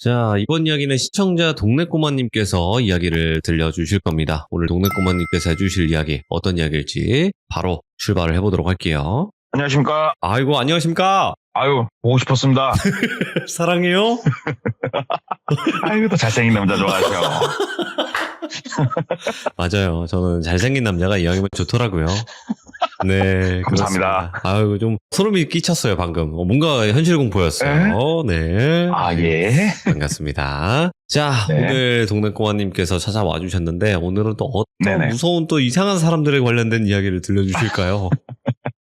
자, 이번 이야기는 시청자 동네꼬마님께서 이야기를 들려주실 겁니다. 오늘 동네꼬마님께서 해주실 이야기, 어떤 이야기일지 바로 출발을 해보도록 할게요. 안녕하십니까. 아이고, 안녕하십니까? 아유, 보고 싶었습니다. 사랑해요? 아이고, 또 잘생긴 남자 좋아하셔. 맞아요. 저는 잘생긴 남자가 이왕이면 좋더라고요. 네, 감사합니다. 그렇습니다. 아이고, 좀 소름이 끼쳤어요, 방금. 뭔가 현실 공포였어요. 네. 아, 예. 반갑습니다. 자, 네. 오늘 동네꼬마님께서 찾아와 주셨는데, 오늘은 또 어떤 네네. 무서운 또 이상한 사람들에 관련된 이야기를 들려주실까요?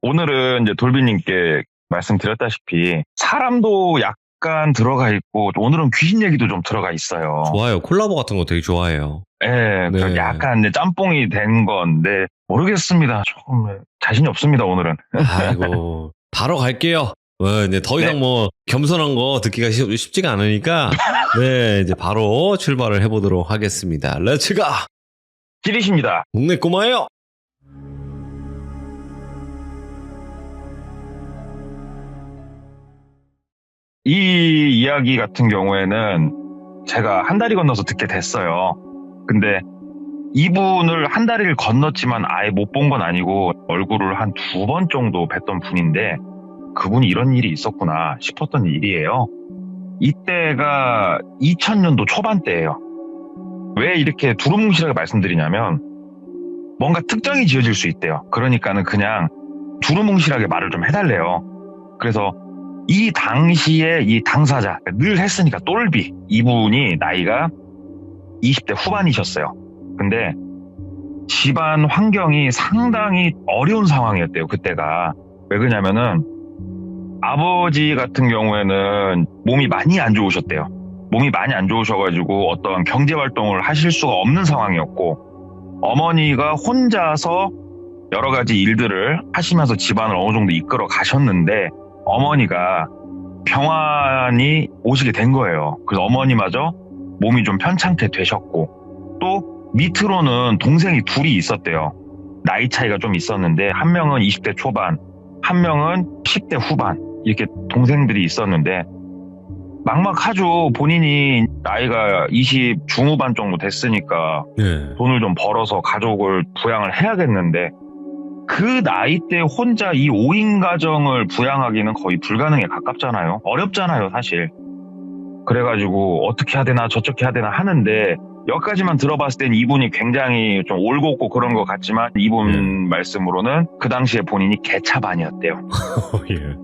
오늘은 이제 돌비님께 말씀드렸다시피, 사람도 약간 들어가 있고, 오늘은 귀신 얘기도 좀 들어가 있어요. 좋아요. 콜라보 같은 거 되게 좋아해요. 예, 네. 약간 이제 짬뽕이 된 건데, 모르겠습니다. 조금 자신이 없습니다, 오늘은. 아이고, 바로 갈게요. 이제 더 이상 네. 뭐 겸손한 거 듣기가 쉽지가 않으니까, 네, 이제 바로 출발을 해보도록 하겠습니다. 렛츠가! 찌리십니다. 동네꼬마예요! 이 이야기 같은 경우에는 제가 한 다리 건너서 듣게 됐어요. 근데 이분을 한 다리를 건넜지만 아예 못 본 건 아니고 얼굴을 한 2번 정도 뵀던 분인데 그분이 이런 일이 있었구나 싶었던 일이에요. 이때가 2000년도 초반대예요. 왜 이렇게 두루뭉실하게 말씀드리냐면 뭔가 특정이 지어질 수 있대요. 그러니까는 그냥 두루뭉실하게 말을 좀 해달래요. 그래서 이 당시에 이 당사자, 늘 했으니까 똘비, 이분이 나이가 20대 후반이셨어요. 근데 집안 환경이 상당히 어려운 상황이었대요, 그때가. 왜 그러냐면은 아버지 같은 경우에는 몸이 많이 안 좋으셨대요. 몸이 많이 안 좋으셔가지고 어떤 경제활동을 하실 수가 없는 상황이었고, 어머니가 혼자서 여러 가지 일들을 하시면서 집안을 어느 정도 이끌어 가셨는데 어머니가 병환이 오시게 된 거예요. 그래서 어머니마저 몸이 좀 편찮게 되셨고, 또 밑으로는 동생이 둘이 있었대요. 나이 차이가 좀 있었는데 한 명은 20대 초반, 한 명은 10대 후반, 이렇게 동생들이 있었는데 막막하죠. 본인이 나이가 20 중후반 정도 됐으니까 네. 돈을 좀 벌어서 가족을 부양을 해야겠는데 그 나이 때 혼자 이 5인 가정을 부양하기는 거의 불가능에 가깝잖아요. 어렵잖아요, 사실. 그래가지고 어떻게 해야 되나 저렇게 해야 되나 하는데 여기까지만 들어봤을 땐 이분이 굉장히 좀 올곧고 그런 것 같지만 이분 말씀으로는 그 당시에 본인이 개차반이었대요. 예.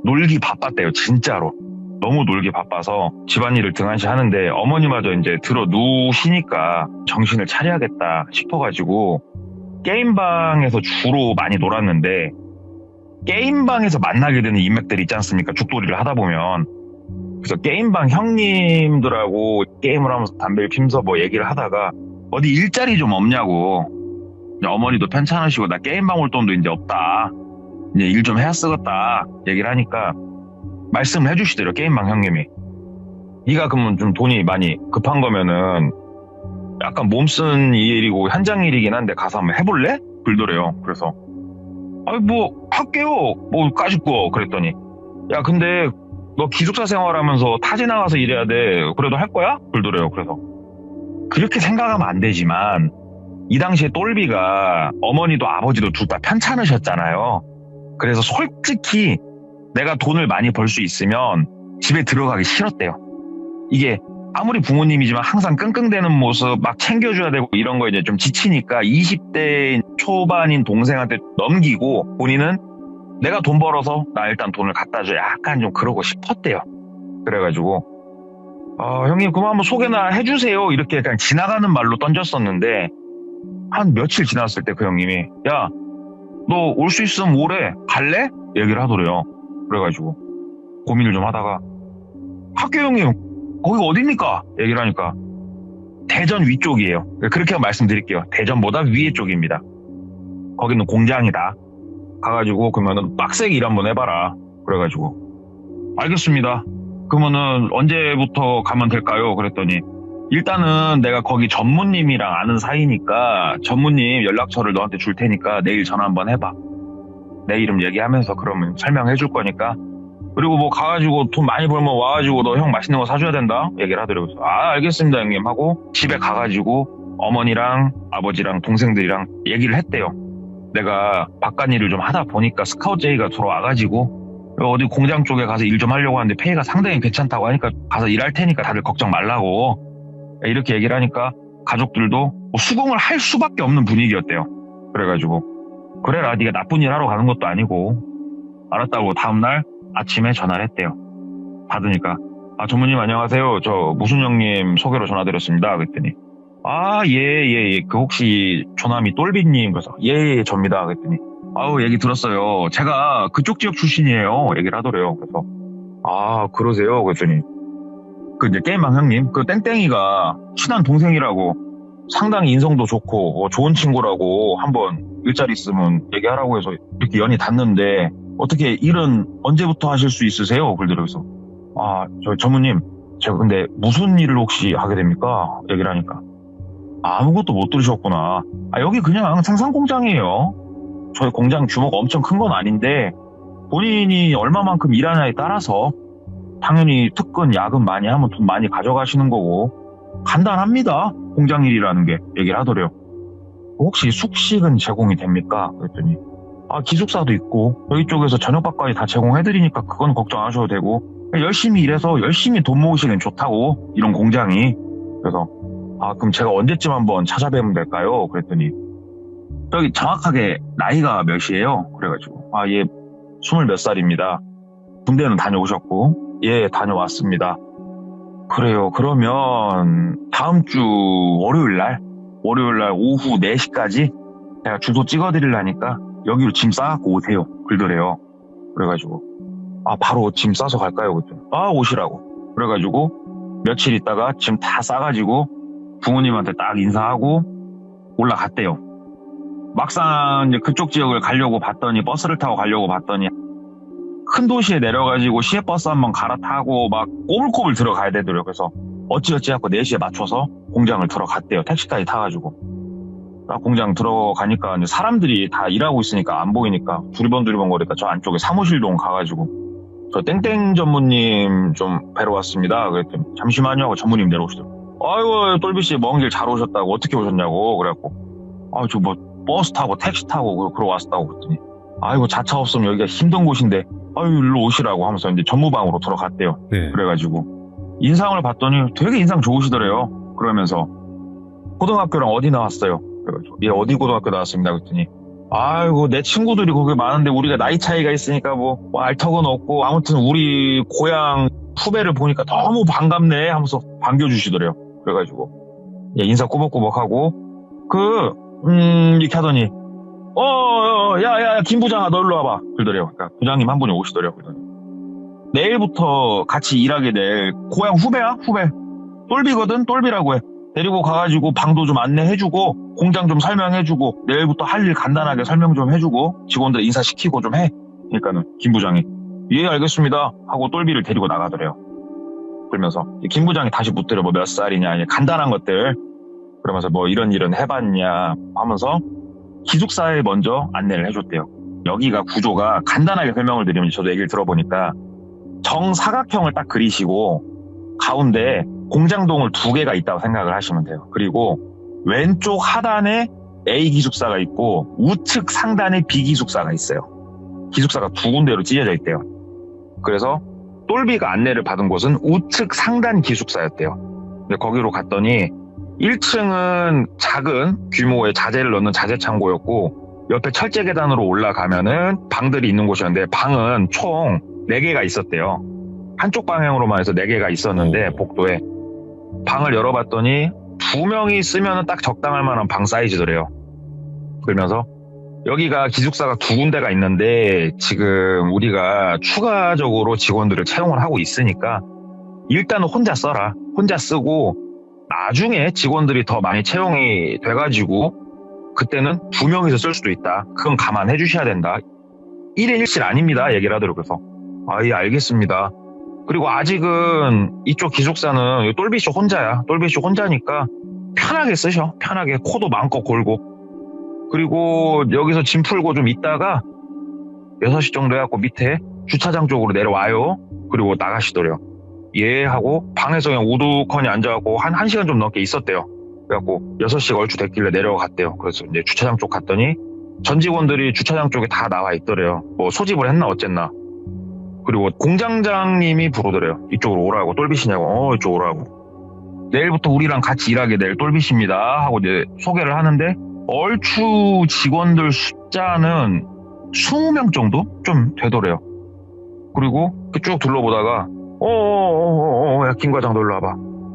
놀기 바빴대요, 진짜로. 너무 놀기 바빠서 집안일을 등한시 하는데 어머니마저 이제 들어 누우시니까 정신을 차려야겠다 싶어가지고 게임방에서 주로 많이 놀았는데 게임방에서 만나게 되는 인맥들이 있지 않습니까? 죽돌이를 하다 보면. 그래서 게임방 형님들하고 게임을 하면서 담배를 피면서 뭐 얘기를 하다가 어디 일자리 좀 없냐고. 어머니도 편찮으시고 나 게임방 올 돈도 이제 없다. 이제 일 좀 해야 쓰겠다. 얘기를 하니까 말씀을 해주시더래요, 게임방 형님이. 네가 그러면 좀 돈이 많이 급한 거면은 약간 몸쓴 일이고 현장 일이긴 한데 가서 한번 해볼래? 그러더래요. 그래서 아니 뭐 할게요. 뭐 까짓거 그랬더니 야 근데 너 기숙사 생활하면서 타지 나가서 일해야 돼. 그래도 할 거야? 그러더래요. 그래서 그렇게 생각하면 안 되지만 이 당시에 똘비가 어머니도 아버지도 둘 다 편찮으셨잖아요. 그래서 솔직히 내가 돈을 많이 벌 수 있으면 집에 들어가기 싫었대요. 이게 아무리 부모님이지만 항상 끙끙대는 모습 막 챙겨줘야 되고 이런 거 이제 좀 지치니까 20대 초반인 동생한테 넘기고 본인은 내가 돈 벌어서 나 일단 돈을 갖다 줘. 약간 좀 그러고 싶었대요. 그래가지고 형님 그만 한번 소개나 해주세요. 이렇게 그냥 지나가는 말로 던졌었는데 한 며칠 지났을 때 그 형님이 야 너 올 수 있으면 오래 갈래? 얘기를 하더래요. 그래가지고 고민을 좀 하다가 학교 형님 거기 어딥니까? 얘기를 하니까 대전 위쪽이에요. 그렇게 말씀드릴게요. 대전보다 위에 쪽입니다. 거기는 공장이다. 가가지고 그러면은 빡세게 일 한번 해봐라. 그래가지고 알겠습니다. 그러면은 언제부터 가면 될까요? 그랬더니 일단은 내가 거기 전무님이랑 아는 사이니까 전무님 연락처를 너한테 줄 테니까 내일 전화 한번 해봐. 내 이름 얘기하면서 그러면 설명해 줄 거니까 그리고 뭐 가가지고 돈 많이 벌면 와가지고 너 형 맛있는 거 사줘야 된다 얘기를 하더라고요. 아 알겠습니다 형님 하고 집에 가가지고 어머니랑 아버지랑 동생들이랑 얘기를 했대요. 내가 바깥 일을 좀 하다 보니까 스카우트 제의가 들어와가지고 어디 공장 쪽에 가서 일 좀 하려고 하는데 페이가 상당히 괜찮다고 하니까 가서 일할 테니까 다들 걱정 말라고 이렇게 얘기를 하니까 가족들도 뭐 수긍을 할 수밖에 없는 분위기였대요. 그래가지고 그래라 네가 나쁜 일 하러 가는 것도 아니고 알았다고 다음날 아침에 전화를 했대요. 받으니까 아 전무님 안녕하세요. 저 무슨 형님 소개로 전화드렸습니다. 그랬더니 아 예. 그 혹시 조남이 똘비님 그래서 예 접니다. 그랬더니 아우 얘기 들었어요. 제가 그쪽 지역 출신이에요. 얘기를 하더래요. 그래서 아 그러세요. 그랬더니 그 이제 게임방 형님 그 땡땡이가 친한 동생이라고 상당히 인성도 좋고 좋은 친구라고 한번 일자리 있으면 얘기하라고 해서 이렇게 연이 닿는데 어떻게 일은 언제부터 하실 수 있으세요? 그러더라고요. 아, 저 전무님, 제가 근데 무슨 일을 혹시 하게 됩니까? 얘기를 하니까 아무것도 못 들으셨구나. 아, 여기 그냥 생산 공장이에요. 저희 공장 규모가 엄청 큰 건 아닌데 본인이 얼마만큼 일하냐에 따라서 당연히 특근, 야근 많이 하면 돈 많이 가져가시는 거고 간단합니다. 공장 일이라는 게 얘기를 하더래요. 혹시 숙식은 제공이 됩니까? 그랬더니 아, 기숙사도 있고 여기 쪽에서 저녁밥까지 다 제공해드리니까 그건 걱정 안 하셔도 되고 열심히 일해서 열심히 돈 모으시면 좋다고 이런 공장이. 그래서 아 그럼 제가 언제쯤 한번 찾아뵈면 될까요? 그랬더니 저기 정확하게 나이가 몇이에요? 그래가지고 아 예 20몇 살입니다. 군대는 다녀오셨고 예 다녀왔습니다. 그래요. 그러면 다음 주 월요일 날 오후 4시까지 제가 주소 찍어드리려니까 여기로 짐 싸갖고 오세요. 그러더래요. 그래가지고 아 바로 짐 싸서 갈까요? 그랬더니 아 오시라고. 그래가지고 며칠 있다가 짐 다 싸가지고 부모님한테 딱 인사하고 올라갔대요. 막상 이제 그쪽 지역을 가려고 봤더니 버스를 타고 가려고 봤더니 큰 도시에 내려가지고 시외버스 한번 갈아타고 막 꼬불꼬불 들어가야 되더라고요. 그래서 어찌어찌 하고 4시에 맞춰서 공장을 들어갔대요. 택시까지 타가지고. 공장 들어가니까 이제 사람들이 다 일하고 있으니까 안 보이니까 두리번 거리니까 저 안쪽에 사무실동 가가지고 저 땡땡 전무님 좀 뵈러 왔습니다. 그랬더니 잠시만요 하고 전무님 내려오시더라고요. 아이고 똘비씨 먼 길 잘 오셨다고 어떻게 오셨냐고 그래갖고 아 저 뭐 버스 타고 택시 타고 그러고 왔다고 그랬더니 아이고 자차 없으면 여기가 힘든 곳인데 아유 일로 오시라고 하면서 이제 전무방으로 들어갔대요. 네. 그래가지고 인상을 봤더니 되게 인상 좋으시더래요. 그러면서 고등학교랑 어디 나왔어요? 그래가지고 예 어디 고등학교 나왔습니다. 그랬더니 아이고 내 친구들이 거기 많은데 우리가 나이 차이가 있으니까 뭐 알턱은 없고 아무튼 우리 고향 후배를 보니까 너무 반갑네 하면서 반겨주시더래요. 그래가지고 예 인사 꼬박꼬박하고 이렇게 하더니 야 김 부장아 너 일로 와봐 그러더래요. 그러니까 부장님 한 분이 오시더래요. 그러더니 내일부터 같이 일하게 될 고향 후배야 후배 똘비거든 똘비라고 해. 데리고 가가지고 방도 좀 안내해주고 공장 좀 설명해주고 내일부터 할 일 간단하게 설명 좀 해주고 직원들 인사시키고 좀 해. 그러니까는 김 부장이 예 알겠습니다 하고 똘비를 데리고 나가더래요. 그러면서 김 부장이 다시 묻더래요. 뭐 몇 살이냐 간단한 것들 그러면서 뭐 이런 일은 해봤냐 하면서 기숙사에 먼저 안내를 해줬대요. 여기가 구조가 간단하게 설명을 드리면 저도 얘기를 들어보니까 정사각형을 딱 그리시고 가운데 공장동을 2개가 있다고 생각을 하시면 돼요. 그리고 왼쪽 하단에 A 기숙사가 있고 우측 상단에 B 기숙사가 있어요. 기숙사가 2군데로 찢어져 있대요. 그래서 똘비가 안내를 받은 곳은 우측 상단 기숙사였대요. 근데 거기로 갔더니 1층은 작은 규모의 자재를 넣는 자재 창고였고 옆에 철제 계단으로 올라가면은 방들이 있는 곳이었는데 방은 총 4개가 있었대요. 한쪽 방향으로만 해서 4개가 있었는데 복도에 방을 열어봤더니 2명이 쓰면 딱 적당할 만한 방 사이즈더래요. 그러면서 여기가 기숙사가 2군데가 있는데 지금 우리가 추가적으로 직원들을 채용을 하고 있으니까 일단은 혼자 써라. 혼자 쓰고 나중에 직원들이 더 많이 채용이 돼가지고 그때는 2명이서 쓸 수도 있다. 그건 감안해 주셔야 된다. 1인 1실 아닙니다. 얘기를 하더라고요. 그래서 예 알겠습니다. 그리고 아직은 이쪽 기숙사는 똘비씨 혼자야. 똘비씨 혼자니까 편하게 쓰셔. 편하게 코도 마음껏 골고. 그리고 여기서 짐 풀고 좀 있다가 6시 정도 해갖고 밑에 주차장 쪽으로 내려와요. 그리고 나가시더래요. 예 하고 방에서 그냥 우두커니 앉아갖고 한 1시간 좀 넘게 있었대요. 그래갖고 6시가 얼추 됐길래 내려갔대요. 그래서 이제 주차장 쪽 갔더니 전 직원들이 주차장 쪽에 다 나와 있더래요. 뭐 소집을 했나 어쨌나. 그리고 공장장님이 부르더래요. 이쪽으로 오라고. 똘빗이냐고. 이쪽 오라고. 내일부터 우리랑 같이 일하게 될 똘빗입니다 하고 이제 소개를 하는데 얼추 직원들 숫자는 20명 정도 좀 되더래요. 그리고 쭉 둘러보다가 야 김 과장 놀러 와봐.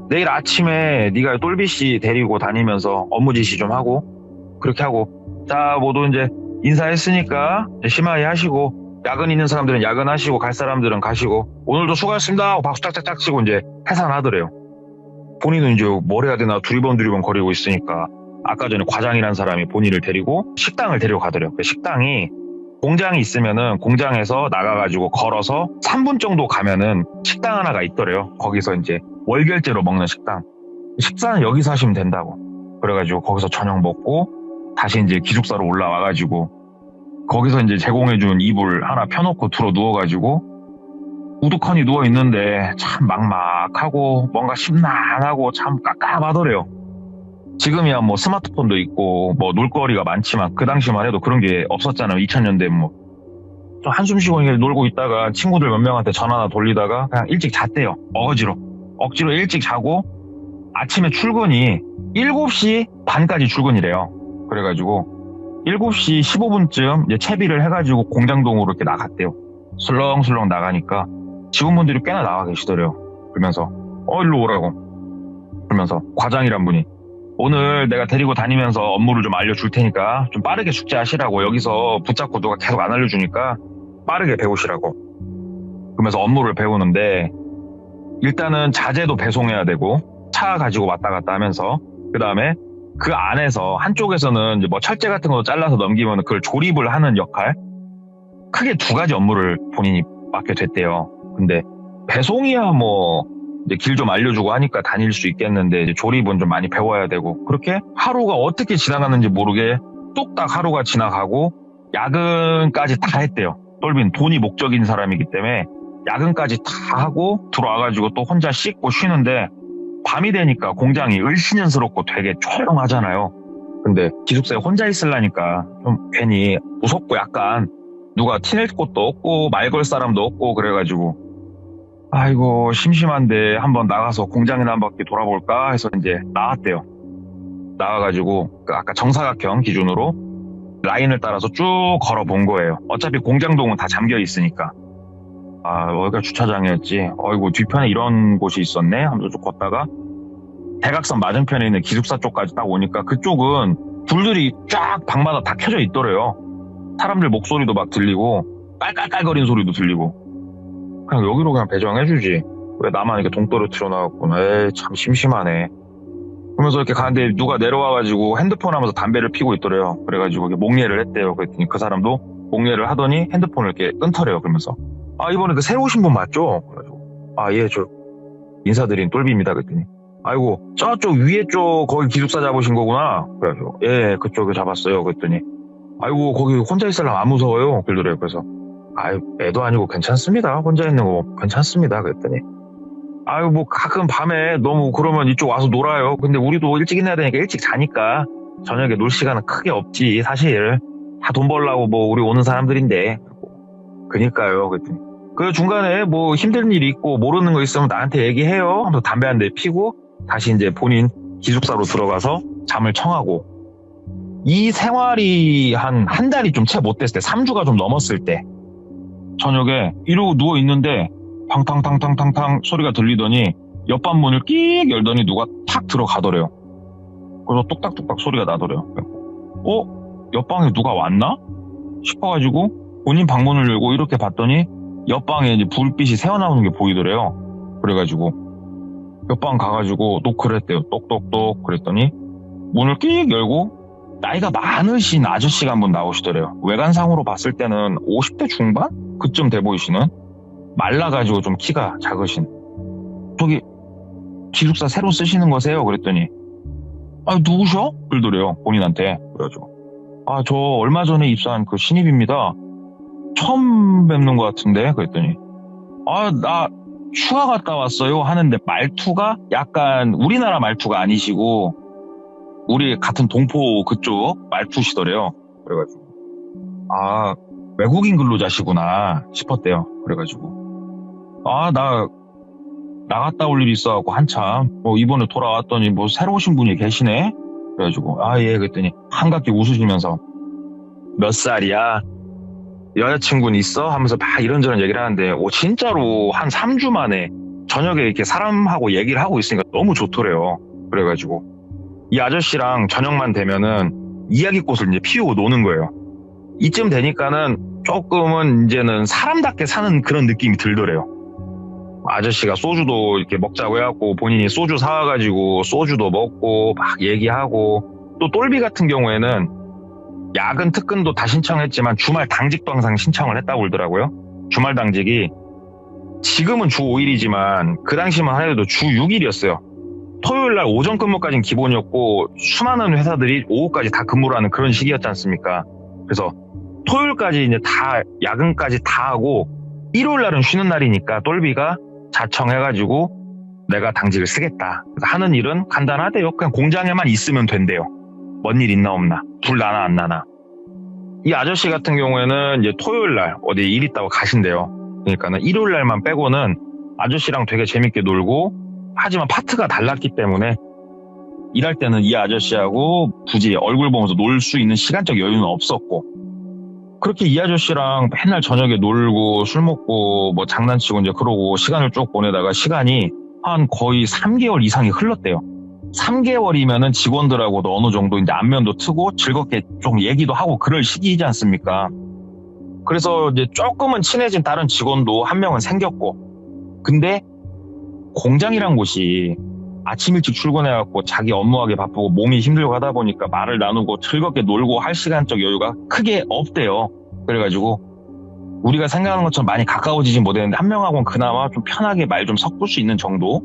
내일 아침에 네가 똘빗이 데리고 다니면서 업무 지시 좀 하고 그렇게 하고 자 모두 이제 인사했으니까 이제 심하게 하시고 야근 있는 사람들은 야근하시고 갈 사람들은 가시고 오늘도 수고하셨습니다 하고 박수 짝짝짝 치고 이제 해산하더래요. 본인은 이제 뭘 해야 되나 두리번 거리고 있으니까 아까 전에 과장이라는 사람이 본인을 데리고 식당을 데려가더래요. 그 식당이 공장이 있으면은 공장에서 나가가지고 걸어서 3분 정도 가면은 식당 하나가 있더래요. 거기서 이제 월결제로 먹는 식당. 식사는 여기서 하시면 된다고. 그래가지고 거기서 저녁 먹고 다시 이제 기숙사로 올라와가지고 거기서 이제 제공해준 이불 하나 펴놓고 들어 누워가지고 우두커니 누워있는데 참 막막하고 뭔가 심란하고 참 깝깝하더래요. 지금이야 뭐 스마트폰도 있고 뭐 놀거리가 많지만 그 당시만 해도 그런 게 없었잖아요. 2000년대 뭐 좀 한숨 쉬고 놀고 있다가 친구들 몇 명한테 전화나 돌리다가 그냥 일찍 잤대요. 억지로 일찍 자고 아침에 출근이 7시 반까지 출근이래요. 그래가지고 7시 15분쯤 이제 채비를 해가지고 공장동으로 이렇게 나갔대요. 슬렁슬렁 나가니까 직원분들이 꽤나 나와 계시더래요. 그러면서 일로 오라고. 그러면서 과장이란 분이 오늘 내가 데리고 다니면서 업무를 좀 알려줄 테니까 좀 빠르게 숙제하시라고. 여기서 붙잡고 누가 계속 안 알려주니까 빠르게 배우시라고. 그러면서 업무를 배우는데 일단은 자재도 배송해야 되고 차 가지고 왔다 갔다 하면서 그 다음에 그 안에서 한쪽에서는 이제 뭐 철제 같은 거 잘라서 넘기면 그걸 조립을 하는 역할, 크게 2가지 업무를 본인이 맡게 됐대요. 근데 배송이야 뭐 이제 길 좀 알려주고 하니까 다닐 수 있겠는데 이제 조립은 좀 많이 배워야 되고 그렇게 하루가 어떻게 지나갔는지 모르게 뚝딱 하루가 지나가고 야근까지 다 했대요. 똘빈 돈이 목적인 사람이기 때문에 야근까지 다 하고 들어와가지고 또 혼자 씻고 쉬는데 밤이 되니까 공장이 을씨년스럽고 되게 조용하잖아요. 근데 기숙사에 혼자 있으려니까 좀 괜히 무섭고 약간 누가 티낼 곳도 없고 말 걸 사람도 없고 그래가지고 아이고 심심한데 한번 나가서 공장이나 한 바퀴 돌아볼까 해서 이제 나왔대요. 나와가지고 아까 정사각형 기준으로 라인을 따라서 쭉 걸어본 거예요. 어차피 공장동은 다 잠겨 있으니까. 여기가 주차장이었지. 어이구 뒤편에 이런 곳이 있었네 하면서 쭉 걷다가 대각선 맞은편에 있는 기숙사 쪽까지 딱 오니까 그쪽은 불들이 쫙 방마다 다 켜져 있더래요. 사람들 목소리도 막 들리고 깔깔깔거리는 소리도 들리고 그냥 여기로 그냥 배정해주지. 왜 나만 이렇게 동떨어 틀어나왔구나. 에이 참 심심하네. 그러면서 이렇게 가는데 누가 내려와가지고 핸드폰 하면서 담배를 피고 있더래요. 그래가지고 목례를 했대요. 그랬더니 그 사람도 목례를 하더니 핸드폰을 이렇게 끊더래요. 그러면서 이번에 그 새로 오신 분 맞죠? 그래가지고 예 저 인사드린 똘비입니다. 그랬더니 아이고 저쪽 위에 쪽 거기 기숙사 잡으신 거구나. 그래가지고 예 그쪽에 잡았어요. 그랬더니 아이고 거기 혼자 있으려면 안 무서워요. 그러더래요. 그래서 애도 아니고 괜찮습니다. 혼자 있는 거 괜찮습니다. 그랬더니 뭐 가끔 밤에 너무 그러면 이쪽 와서 놀아요. 근데 우리도 일찍 일어나야 되니까 일찍 자니까 저녁에 놀 시간은 크게 없지. 사실 다 돈 벌려고 뭐 우리 오는 사람들인데. 그니까요. 그랬더니 그 중간에 뭐 힘든 일이 있고 모르는 거 있으면 나한테 얘기해요 하면서 담배 한 대 피고 다시 이제 본인 기숙사로 들어가서 잠을 청하고 이 생활이 한 달이 좀 채 못 됐을 때 3주가 좀 넘었을 때 저녁에 이러고 누워있는데 탕탕탕탕탕탕 소리가 들리더니 옆방 문을 끽 열더니 누가 탁 들어가더래요. 그래서 똑딱똑딱 소리가 나더래요. 옆방에 누가 왔나? 싶어가지고 본인 방문을 열고 이렇게 봤더니 옆방에 이제 불빛이 새어나오는 게 보이더래요. 그래가지고 옆방 가가지고 노크를 했대요. 똑똑똑 그랬더니 문을 끽 열고 나이가 많으신 아저씨가 한 분 나오시더래요. 외관상으로 봤을 때는 50대 중반? 그쯤 돼 보이시는 말라가지고 좀 키가 작으신 저기 기숙사 새로 쓰시는 거세요? 그랬더니 누구셔? 그러더래요. 본인한테. 그래가지고 저 얼마 전에 입사한 그 신입입니다. 처음 뵙는 것 같은데? 그랬더니, 나 휴가 갔다 왔어요 하는데 말투가 약간 우리나라 말투가 아니시고, 우리 같은 동포 그쪽 말투시더래요. 그래가지고, 외국인 근로자시구나 싶었대요. 그래가지고, 나갔다 올 일이 있어갖고 한참, 이번에 돌아왔더니 새로 오신 분이 계시네? 그래가지고, 예, 그랬더니, 한갑게 웃으시면서, 몇 살이야? 여자친구는 있어? 하면서 막 이런저런 얘기를 하는데, 진짜로 한 3주 만에 저녁에 이렇게 사람하고 얘기를 하고 있으니까 너무 좋더래요. 그래가지고, 이 아저씨랑 저녁만 되면은 이야기꽃을 이제 피우고 노는 거예요. 이쯤 되니까는 조금은 이제는 사람답게 사는 그런 느낌이 들더래요. 아저씨가 소주도 이렇게 먹자고 해갖고 본인이 소주 사와가지고 소주도 먹고 막 얘기하고, 또 똘비 같은 경우에는 야근 특근도 다 신청했지만 주말 당직도 항상 신청을 했다고 그러더라고요. 주말 당직이 지금은 주 5일이지만 그 당시만 해도 주 6일이었어요. 토요일 날 오전 근무까지는 기본이었고 수많은 회사들이 오후까지 다 근무를 하는 그런 시기였지 않습니까? 그래서 토요일까지 이제 다 야근까지 다 하고 일요일 날은 쉬는 날이니까 똘비가 자청해가지고 내가 당직을 쓰겠다. 하는 일은 간단하대요. 그냥 공장에만 있으면 된대요. 뭔 일 있나 없나, 불 나나 안 나나. 이 아저씨 같은 경우에는 이제 토요일 날 어디 일 있다고 가신대요. 그러니까는 일요일 날만 빼고는 아저씨랑 되게 재밌게 놀고, 하지만 파트가 달랐기 때문에 일할 때는 이 아저씨하고 굳이 얼굴 보면서 놀 수 있는 시간적 여유는 없었고, 그렇게 이 아저씨랑 맨날 저녁에 놀고 술 먹고 장난치고 이제 그러고 시간을 쭉 보내다가 시간이 한 거의 3개월 이상이 흘렀대요. 3개월이면은 직원들하고도 어느 정도 이제 안면도 트고 즐겁게 좀 얘기도 하고 그럴 시기이지 않습니까? 그래서 이제 조금은 친해진 다른 직원도 한 명은 생겼고, 근데 공장이란 곳이 아침 일찍 출근해갖고 자기 업무하기 바쁘고 몸이 힘들고 하다 보니까 말을 나누고 즐겁게 놀고 할 시간적 여유가 크게 없대요. 그래가지고 우리가 생각하는 것처럼 많이 가까워지진 못했는데 한 명하고는 그나마 좀 편하게 말 좀 섞을 수 있는 정도?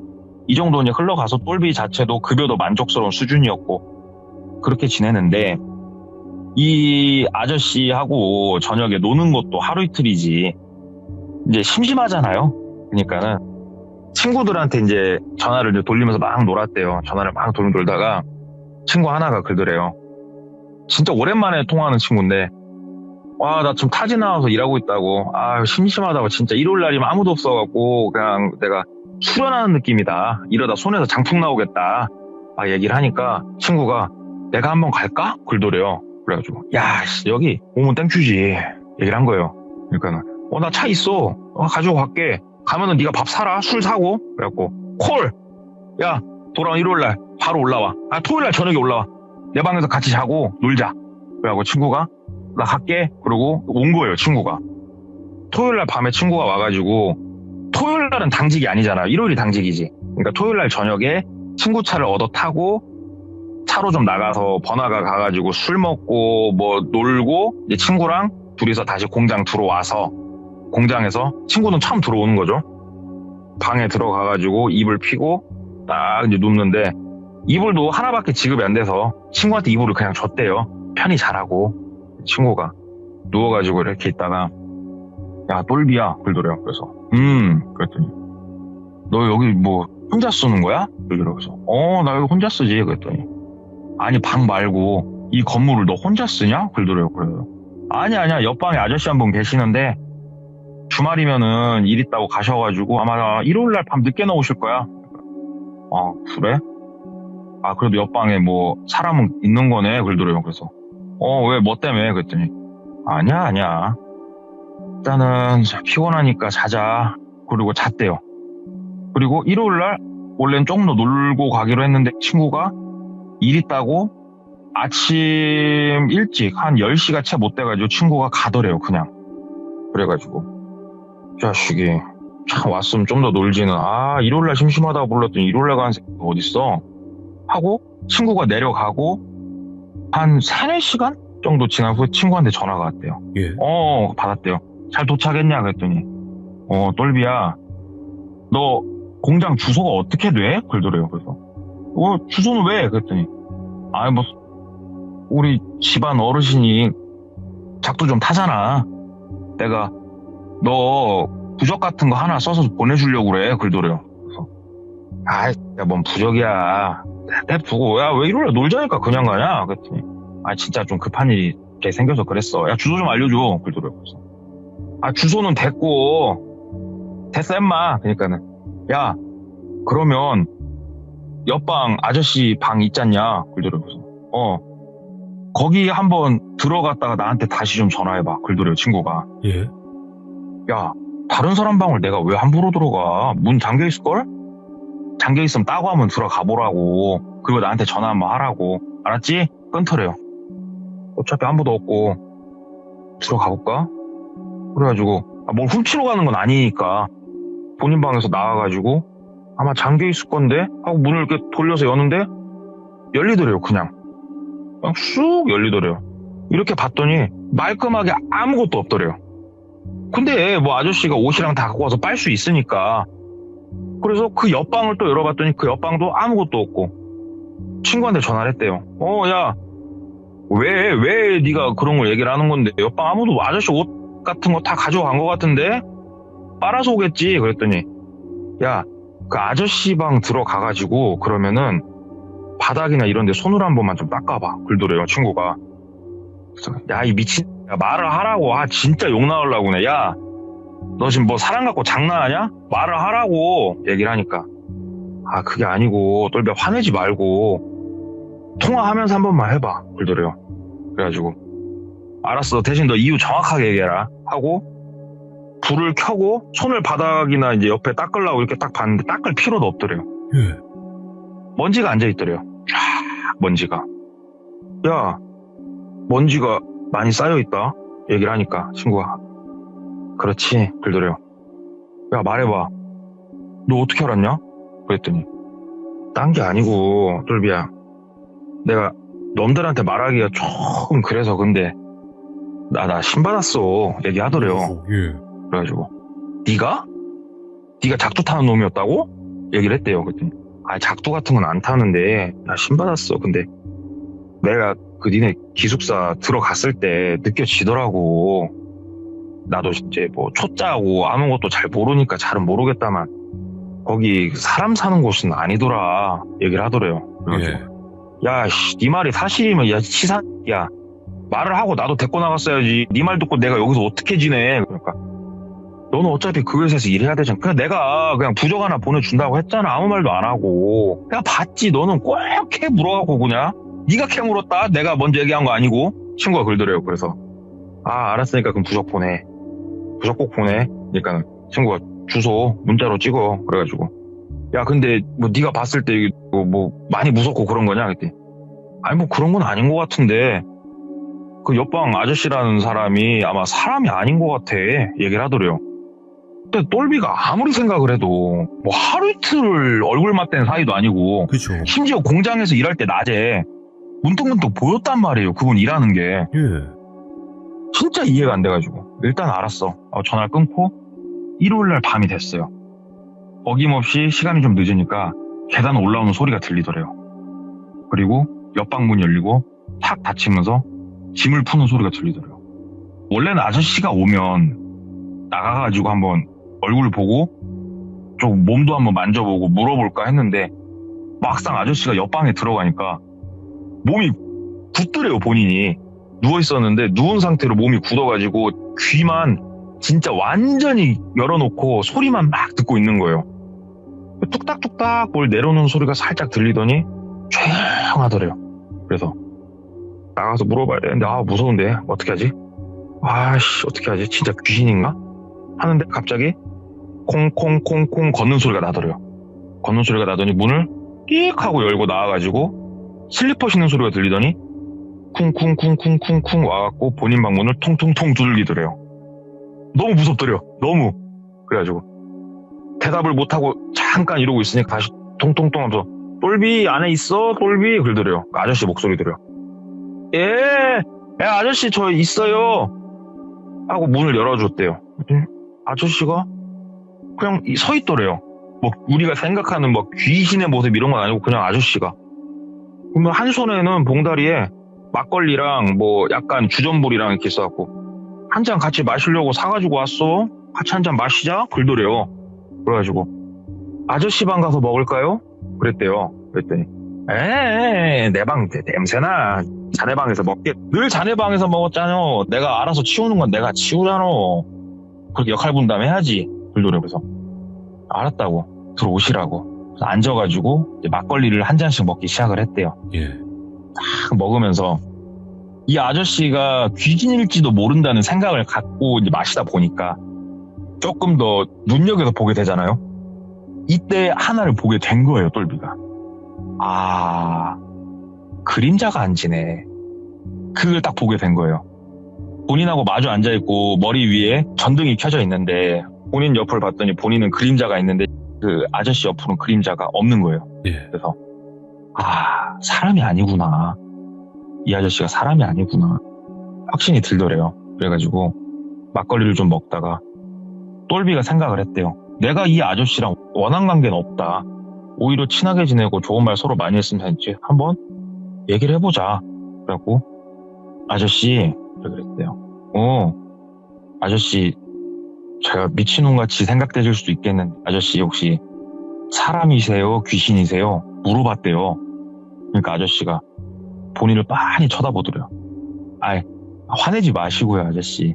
이 정도 이제 흘러가서 똘비 자체도 급여도 만족스러운 수준이었고 그렇게 지내는데, 이 아저씨하고 저녁에 노는 것도 하루 이틀이지 이제 심심하잖아요. 그러니까는 친구들한테 이제 전화를 이제 돌리면서 막 놀았대요. 전화를 막 돌다가 친구 하나가 그러더래요. 진짜 오랜만에 통화하는 친구인데, 나 지금 타지 나와서 일하고 있다고. 심심하다고. 진짜 일요일 날이면 아무도 없어갖고 그냥 내가 수련하는 느낌이다. 이러다 손에서 장풍 나오겠다. 얘기를 하니까 친구가 내가 한번 갈까? 그러더래요. 그래가지고 여기 오면 땡큐지. 얘기를 한 거예요. 그러니까 나 차 있어. 가지고 갈게. 가면은 네가 밥 사라. 술 사고. 그래갖고 콜. 돌아온 일요일 날 바로 올라와. 토요일 날 저녁에 올라와. 내 방에서 같이 자고 놀자. 그래갖고 친구가 나 갈게. 그러고 온 거예요. 친구가. 토요일 날 밤에 친구가 와가지고, 토요일 날은 당직이 아니잖아. 일요일이 당직이지. 그러니까 토요일 날 저녁에 친구 차를 얻어 타고 차로 좀 나가서 번화가 가가지고 술 먹고 놀고, 이제 친구랑 둘이서 다시 공장 들어와서 공장에서 친구는 처음 들어오는 거죠. 방에 들어가가지고 이불 피고 딱 이제 눕는데, 이불도 하나밖에 지급이 안 돼서 친구한테 이불을 그냥 줬대요. 편히 자라고. 친구가 누워가지고 이렇게 있다가 똘비야 그러더래요. 그래서 그랬더니 너 여기 혼자 쓰는 거야? 그러더라고요. 그래서 나 여기 혼자 쓰지. 그랬더니 아니 방 말고 이 건물을 너 혼자 쓰냐? 그러더래요. 그래요. 아니야 옆방에 아저씨 한 분 계시는데 주말이면은 일 있다고 가셔가지고 아마 일요일날 밤 늦게 나오실 거야. 그래? 그래도 옆방에 사람은 있는 거네. 그러더래요. 그래서 왜 뭐 때문에? 그랬더니 아니야 일단은 피곤하니까 자자. 그리고 잤대요. 그리고 일요일날 원래는 조금 더 놀고 가기로 했는데 친구가 일 있다고 아침 일찍 한 10시가 채 못 돼가지고 친구가 가더래요. 그냥. 그래가지고 자식이 참 왔으면 좀 더 놀지는, 일요일날 심심하다고 불렀더니 일요일날 가는 새끼 어딨어 하고 친구가 내려가고 한 3-4시간 정도 지난 후에 친구한테 전화가 왔대요. 예. 받았대요. 잘 도착했냐? 그랬더니 똘비야 너 공장 주소가 어떻게 돼? 그러더래요. 그래서 주소는 왜? 그랬더니 우리 집안 어르신이 작두 좀 타잖아. 내가 너 부적 같은 거 하나 써서 보내주려고 그래. 그러더래요. 그래서 아이, 야, 뭔 부적이야. 냅두고, 야, 왜 이러려 놀자니까 그냥 가냐? 그랬더니, 아, 진짜 좀 급한 일이 이렇게 생겨서 그랬어. 야, 주소 좀 알려줘. 그러더래요. 그래서, 아, 주소는 됐고, 됐어, 임마. 그러니까는, 야, 그러면, 옆방 아저씨 방 있잖냐? 그러더래요. 그래서, 거기 한번 들어갔다가 나한테 다시 좀 전화해봐. 그러더래요, 친구가. 예. 야, 다른 사람 방을 내가 왜 함부로 들어가? 문 잠겨있을걸? 잠겨있으면 따고 한번 들어가 보라고. 그리고 나한테 전화 한번 하라고. 알았지? 끊더래요. 어차피 아무도 없고 들어가 볼까? 그래가지고 뭘 훔치러 가는 건 아니니까 본인 방에서 나와가지고 아마 잠겨있을 건데? 하고 문을 이렇게 돌려서 여는데 열리더래요. 그냥 쑥 열리더래요. 이렇게 봤더니 말끔하게 아무것도 없더래요. 근데 뭐 아저씨가 옷이랑 다 갖고 와서 빨 수 있으니까 그래서 그 옆방을 또 열어봤더니 그 옆방도 아무것도 없고 친구한테 전화를 했대요. 야, 왜 네가 그런 걸 얘기를 하는 건데 옆방 아무도 아저씨 옷 같은 거 다 가져간 것 같은데 빨아서 오겠지. 그랬더니 야, 그 아저씨 방 들어가가지고 그러면은 바닥이나 이런 데 손으로 한 번만 좀 닦아봐. 그러더래요, 친구가. 그래서 야, 이 미친, 야, 말을 하라고. 아, 진짜 욕 나오려고 그네. 야, 너 지금 뭐 사람 갖고 장난하냐? 말을 하라고 얘기를 하니까 아, 그게 아니고 똘비야 화내지 말고 통화하면서 한 번만 해봐. 그러더래요. 그래가지고 알았어, 대신 너 이유 정확하게 얘기해라 하고 불을 켜고 손을 바닥이나 이제 옆에 닦으려고 이렇게 딱 봤는데 닦을 필요도 없더래요. 예. 먼지가 앉아있더래요. 쫙 먼지가. 야, 먼지가 많이 쌓여있다 얘기를 하니까 친구가 그렇지. 그러더래요. 야, 말해봐. 너 어떻게 알았냐? 그랬더니 딴 게 아니고 똘비야, 내가 놈들한테 말하기가 조금 그래서 근데 나 신받았어 얘기하더래요. 예. 그래가지고 네가 작두 타는 놈이었다고? 얘기를 했대요. 그랬더니 아, 작두 같은 건 안 타는데 나 신받았어. 근데 내가 그 니네 기숙사 들어갔을 때 느껴지더라고. 나도 이제 뭐 초짜고 아무것도 잘 모르니까 잘은 모르겠다만 거기 사람 사는 곳은 아니더라 얘기를 하더래요. 그래가지고 야, 씨, 네 말이 사실이면 야, 치사야. 말을 하고 나도 데리고 나갔어야지. 네 말 듣고 내가 여기서 어떻게 지내? 그러니까 너는 어차피 그 회사에서 일해야 되잖아. 그냥 내가 그냥 부적 하나 보내준다고 했잖아. 아무 말도 안 하고. 내가 봤지. 너는 꼭 캐 물어갖고 그냥. 네가 캐 물었다. 내가 먼저 얘기한 거 아니고. 친구가 그러더래요. 그래서 아, 알았으니까 그럼 부적 보내. 부적 꼭 보내. 그러니까 친구가 주소 문자로 찍어. 그래가지고 야, 근데 뭐 네가 봤을 때 이게 뭐 많이 무섭고 그런 거냐? 그랬더니 아니 뭐 그런 건 아닌 것 같은데 그 옆방 아저씨라는 사람이 아마 사람이 아닌 것 같아 얘기를 하더래요. 근데 똘비가 아무리 생각을 해도 뭐 하루 이틀 얼굴 맞댄 사이도 아니고 그렇죠. 심지어 공장에서 일할 때 낮에 문득문득 보였단 말이에요. 그분 일하는 게. 예. 진짜 이해가 안 돼가지고 일단 알았어. 전화를 끊고 일요일날 밤이 됐어요. 어김없이 시간이 좀 늦으니까 계단 올라오는 소리가 들리더래요. 그리고 옆방 문이 열리고 탁 닫히면서 짐을 푸는 소리가 들리더래요. 원래는 아저씨가 오면 나가가지고 한번 얼굴 보고 좀 몸도 한번 만져보고 물어볼까 했는데 막상 아저씨가 옆방에 들어가니까 몸이 굳더래요. 본인이 누워있었는데 누운 상태로 몸이 굳어가지고 귀만 진짜 완전히 열어놓고 소리만 막 듣고 있는 거예요. 뚝딱뚝딱 뭘 내려놓는 소리가 살짝 들리더니 조용하더래요. 그래서 나가서 물어봐야 되는데 아, 무서운데 어떻게 하지? 아씨, 어떻게 하지? 진짜 귀신인가? 하는데 갑자기 콩콩콩콩 걷는 소리가 나더래요. 걷는 소리가 나더니 문을 끽 하고 열고 나와가지고 슬리퍼 신는 소리가 들리더니 쿵쿵쿵쿵쿵쿵 와갖고 본인 방문을 통통통 두들기더래요. 너무 무섭더래요. 너무. 그래가지고 대답을 못하고 잠깐 이러고 있으니까 다시 통통통 하면서 똘비 안에 있어? 똘비? 그러더래요. 아저씨 목소리더래요. 예, 아저씨 저 있어요 하고 문을 열어줬대요. 아저씨가 그냥 서 있더래요. 뭐 우리가 생각하는 뭐 귀신의 모습 이런 건 아니고 그냥 아저씨가. 그러면 한 손에는 봉다리에 막걸리랑 뭐 약간 주전부리랑 이렇게 써갖고 한 잔 같이 마시려고 사가지고 왔어. 같이 한 잔 마시자. 그러더래요. 그래가지고 아저씨 방 가서 먹을까요? 그랬대요. 그랬더니 내 방 냄새나. 자네 방에서 먹게. 늘 자네 방에서 먹었잖아. 내가 알아서 치우는 건 내가 치우잖아. 그렇게 역할 분담해야지. 그러더래요. 그래서 알았다고. 들어오시라고. 그래서 앉아가지고 이제 막걸리를 한 잔씩 먹기 시작을 했대요. 예. 딱 먹으면서 이 아저씨가 귀신일지도 모른다는 생각을 갖고 이제 마시다 보니까 조금 더 눈여겨서 보게 되잖아요. 이때 하나를 보게 된 거예요, 똘비가. 아, 그림자가 안 지네. 그걸 딱 보게 된 거예요. 본인하고 마주 앉아있고 머리 위에 전등이 켜져 있는데 본인 옆을 봤더니 본인은 그림자가 있는데 그 아저씨 옆으로는 그림자가 없는 거예요. 예. 그래서 아, 사람이 아니구나. 이 아저씨가 사람이 아니구나. 확신이 들더래요. 그래가지고 막걸리를 좀 먹다가 똘비가 생각을 했대요. 내가 이 아저씨랑 원한 관계는 없다. 오히려 친하게 지내고 좋은 말 서로 많이 했으면 했지. 한번 얘기를 해보자. 그래갖고 아저씨 그랬대요. 아저씨 제가 미친놈같이 생각되실 수도 있겠는데 아저씨 혹시 사람이세요? 귀신이세요? 물어봤대요. 그러니까 아저씨가 본인을 빤히 쳐다보더래요. 아이, 화내지 마시고요, 아저씨.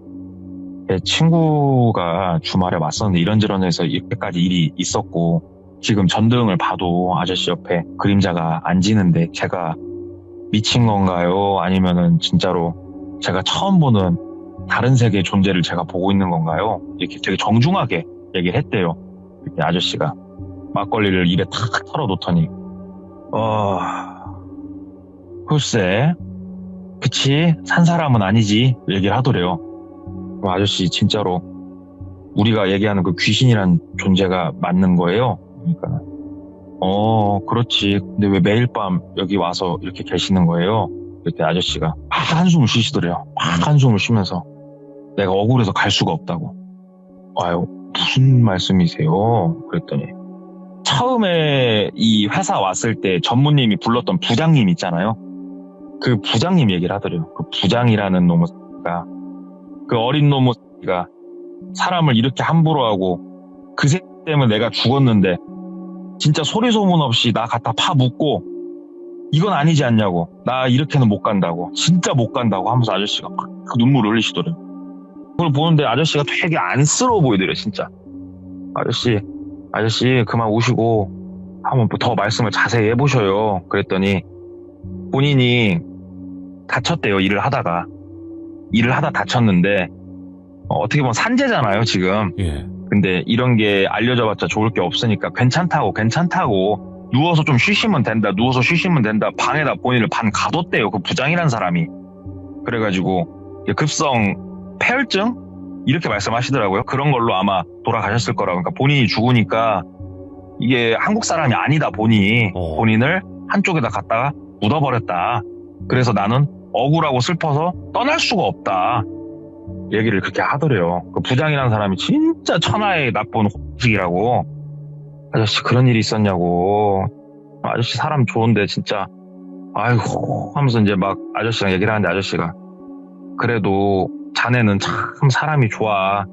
제 친구가 주말에 왔었는데 이런저런 해서 이렇게까지 일이 있었고 지금 전등을 봐도 아저씨 옆에 그림자가 안 지는데 제가 미친 건가요? 아니면은 진짜로 제가 처음 보는 다른 세계의 존재를 제가 보고 있는 건가요? 이렇게 되게 정중하게 얘기를 했대요. 이렇게 아저씨가 막걸리를 입에 탁 털어놓더니 글쎄 그치 산 사람은 아니지 얘기를 하더래요. 그럼 아저씨 진짜로 우리가 얘기하는 그 귀신이란 존재가 맞는 거예요? 그러니까 그렇지. 근데 왜 매일 밤 여기 와서 이렇게 계시는 거예요? 그때 아저씨가 막 한숨을 쉬시더래요. 막 한숨을 쉬면서 내가 억울해서 갈 수가 없다고. 아유 무슨 말씀이세요? 그랬더니 처음에 이 회사 왔을 때 전무님이 불렀던 부장님 있잖아요. 그 부장님 얘기를 하더래요. 그 부장이라는 놈가 그 어린 놈가 사람을 이렇게 함부로 하고 그 새끼 때문에 내가 죽었는데 진짜 소리 소문 없이 나 갖다 파 묻고 이건 아니지 않냐고. 나 이렇게는 못 간다고. 진짜 못 간다고 하면서 아저씨가 막 그 눈물을 흘리시더래요. 그걸 보는데 아저씨가 되게 안쓰러워 보이더래요. 진짜. 아저씨 그만 우시고 한번 더 말씀을 자세히 해보셔요. 그랬더니 본인이 다쳤대요. 일을 하다 다쳤는데 어떻게 보면 산재잖아요 지금. 예. 근데 이런 게 알려져봤자 좋을 게 없으니까 괜찮다고 누워서 좀 쉬시면 된다. 방에다 본인을 반 가뒀대요. 그 부장이란 사람이. 그래가지고 급성 폐혈증? 이렇게 말씀하시더라고요. 그런 걸로 아마 돌아가셨을 거라고. 그러니까 본인이 죽으니까 이게 한국 사람이 아니다 보니 본인을 한쪽에다 갖다가 묻어버렸다. 그래서 나는 억울하고 슬퍼서 떠날 수가 없다. 얘기를 그렇게 하더래요. 그 부장이라는 사람이 진짜 천하의 나쁜 호식이라고. 아저씨 그런 일이 있었냐고. 아저씨 사람 좋은데 진짜 아이고 하면서 이제 막 아저씨랑 얘기를 하는데 아저씨가 그래도 자네는 참 사람이 좋아.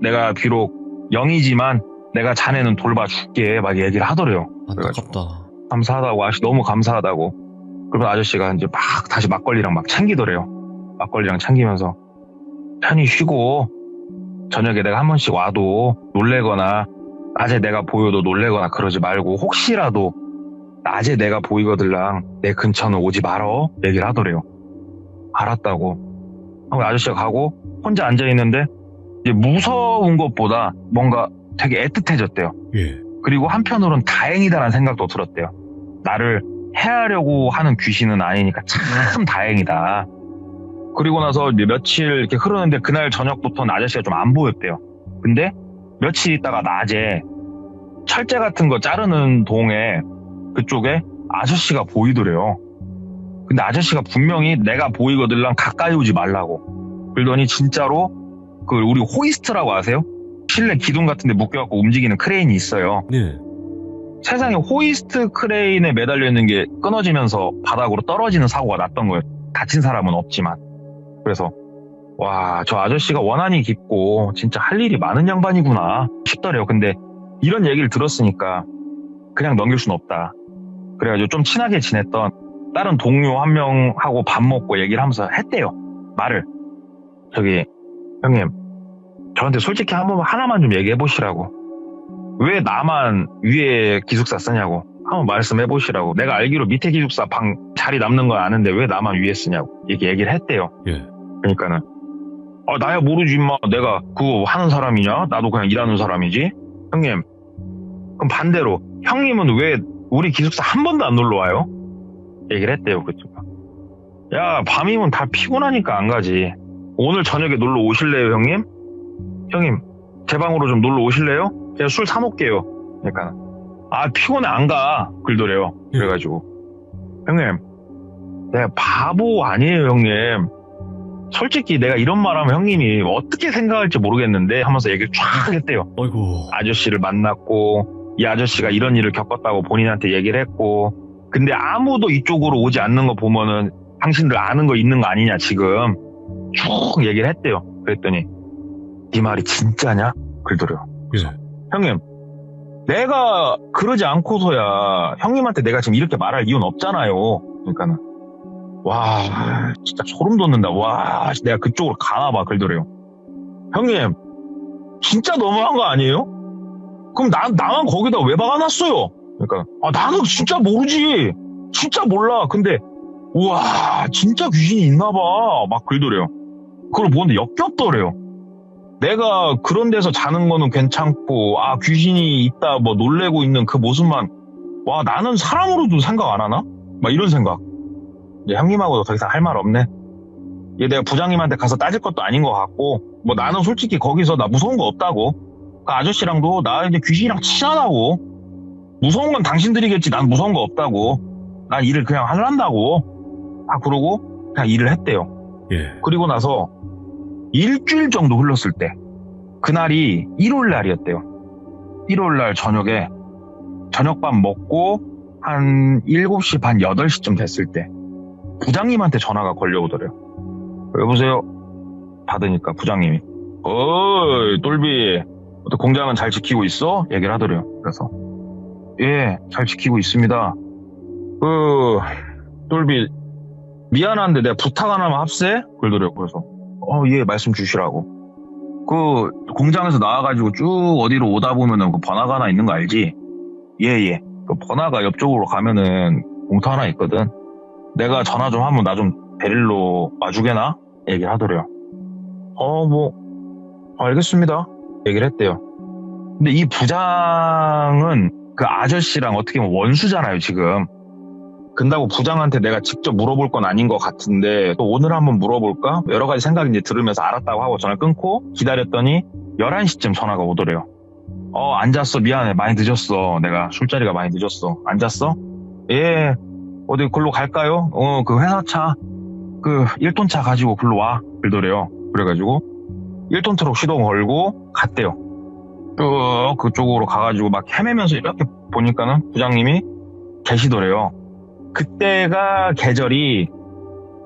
내가 비록 영이지만 내가 자네는 돌봐줄게 막 얘기를 하더래요. 안타깝다. 감사하다고 아저씨 너무 감사하다고. 그러면 아저씨가 이제 막 다시 막걸리랑 막 챙기더래요. 막걸리랑 챙기면서 편히 쉬고 저녁에 내가 한 번씩 와도 놀래거나 낮에 내가 보여도 놀래거나 그러지 말고 혹시라도 낮에 내가 보이거들랑 내 근처는 오지 말어 얘기를 하더래요. 알았다고. 하고 아저씨가 가고 혼자 앉아있는데 이제 무서운 것보다 뭔가 되게 애틋해졌대요. 예. 그리고 한편으로는 다행이다라는 생각도 들었대요. 나를 해하려고 하는 귀신은 아니니까 참 다행이다. 그리고 나서 이제 며칠 이렇게 흐르는데 그날 저녁부터는 아저씨가 좀 안 보였대요. 근데 며칠 있다가 낮에 철제 같은 거 자르는 동에 그쪽에 아저씨가 보이더래요. 근데 아저씨가 분명히 내가 보이거들랑 가까이 오지 말라고. 그러더니 진짜로 그 우리 호이스트라고 아세요? 실내 기둥 같은 데 묶여갖고 움직이는 크레인이 있어요. 네. 세상에 호이스트 크레인에 매달려 있는 게 끊어지면서 바닥으로 떨어지는 사고가 났던 거예요. 다친 사람은 없지만. 그래서 와, 저 아저씨가 원한이 깊고 진짜 할 일이 많은 양반이구나 싶더래요. 근데 이런 얘기를 들었으니까 그냥 넘길 순 없다. 그래가지고 좀 친하게 지냈던 다른 동료 한 명하고 밥 먹고 얘기를 하면서 했대요. 말을. 저기 형님, 저한테 솔직히 하나만 좀 얘기해 보시라고. 왜 나만 위에 기숙사 쓰냐고. 한번 말씀해 보시라고. 내가 알기로 밑에 기숙사 방 자리 남는 건 아는데 왜 나만 위에 쓰냐고. 이렇게 얘기를 했대요. 예. 그러니까는 나야 모르지 임마. 내가 그거 하는 사람이냐? 나도 그냥 일하는 사람이지. 형님, 그럼 반대로 형님은 왜 우리 기숙사 한 번도 안 놀러 와요? 얘기를 했대요. 그쪽가. 야, 밤이면 다 피곤하니까 안 가지. 오늘 저녁에 놀러 오실래요, 형님? 형님, 제 방으로 좀 놀러 오실래요? 제가 술 사놓을게요. 그러니까 피곤해 안 가. 그러더래요. 그래가지고 형님, 내가 바보 아니에요, 형님. 솔직히 내가 이런 말하면 형님이 어떻게 생각할지 모르겠는데 하면서 얘기를 쫙 했대요. 아이고. 아저씨를 만났고 이 아저씨가 이런 일을 겪었다고 본인한테 얘기를 했고, 근데 아무도 이쪽으로 오지 않는 거 보면은 당신들 아는 거 있는 거 아니냐 지금 쭉 얘기를 했대요. 그랬더니 네 말이 진짜냐? 그러더래요. 예. 형님, 내가 그러지 않고서야 형님한테 내가 지금 이렇게 말할 이유는 없잖아요. 그러니까는 와, 진짜 소름 돋는다. 와, 내가 그쪽으로 가나봐. 그러더래요. 형님, 진짜 너무한 거 아니에요? 그럼 나만 거기다 왜 박아놨어요? 그러니까 나는 진짜 모르지. 진짜 몰라. 근데 우와, 진짜 귀신이 있나봐. 막 그러더래요. 그걸 보는데 역겹더래요. 내가 그런 데서 자는 거는 괜찮고 귀신이 있다 뭐 놀래고 있는 그 모습만, 와, 나는 사람으로도 생각 안 하나? 막 이런 생각. 이제 형님하고도 더 이상 할 말 없네. 이게 내가 부장님한테 가서 따질 것도 아닌 것 같고, 뭐 나는 솔직히 거기서 나 무서운 거 없다고. 그 아저씨랑도 나 이제 귀신이랑 친하다고. 무서운 건 당신들이겠지. 난 무서운 거 없다고. 난 일을 그냥 하란다고. 그러고 그냥 일을 했대요. 예. 그리고 나서 일주일 정도 흘렀을 때, 그날이 일요일 날이었대요. 일요일 날 저녁에 저녁밥 먹고 한 7시 반 8시쯤 됐을 때 부장님한테 전화가 걸려오더래요. 여보세요? 받으니까 부장님이 어이 똘비, 공장은 잘 지키고 있어? 얘기를 하더래요. 그래서 예, 잘 지키고 있습니다. 똘비, 미안한데 내가 부탁 하나만 합세? 그러더래요. 그래서 예, 말씀 주시라고. 그 공장에서 나와가지고 쭉 어디로 오다 보면은 그 번화가 하나 있는 거 알지? 예. 그 번화가 옆쪽으로 가면은 공터 하나 있거든. 내가 전화 좀 하면 나 좀 데리러 와주게나? 얘기를 하더래요. 알겠습니다. 얘기를 했대요. 근데 이 부장은 그 아저씨랑 어떻게 보면 원수잖아요, 지금. 근다고 부장한테 내가 직접 물어볼 건 아닌 것 같은데 또 오늘 한번 물어볼까? 여러 가지 생각이 이제 들으면서 알았다고 하고 전화 끊고 기다렸더니 11시쯤 전화가 오더래요. 안 잤어. 미안해. 많이 늦었어. 내가 술자리가 많이 늦었어. 안 잤어? 예. 어디 글로 갈까요? 그 회사차, 그 1톤 차 가지고 글로 와. 그러더래요. 그래가지고 1톤 트럭 시동 걸고 갔대요. 그쪽으로 가가지고 막 헤매면서 이렇게 보니까는 부장님이 계시더래요. 그때가 계절이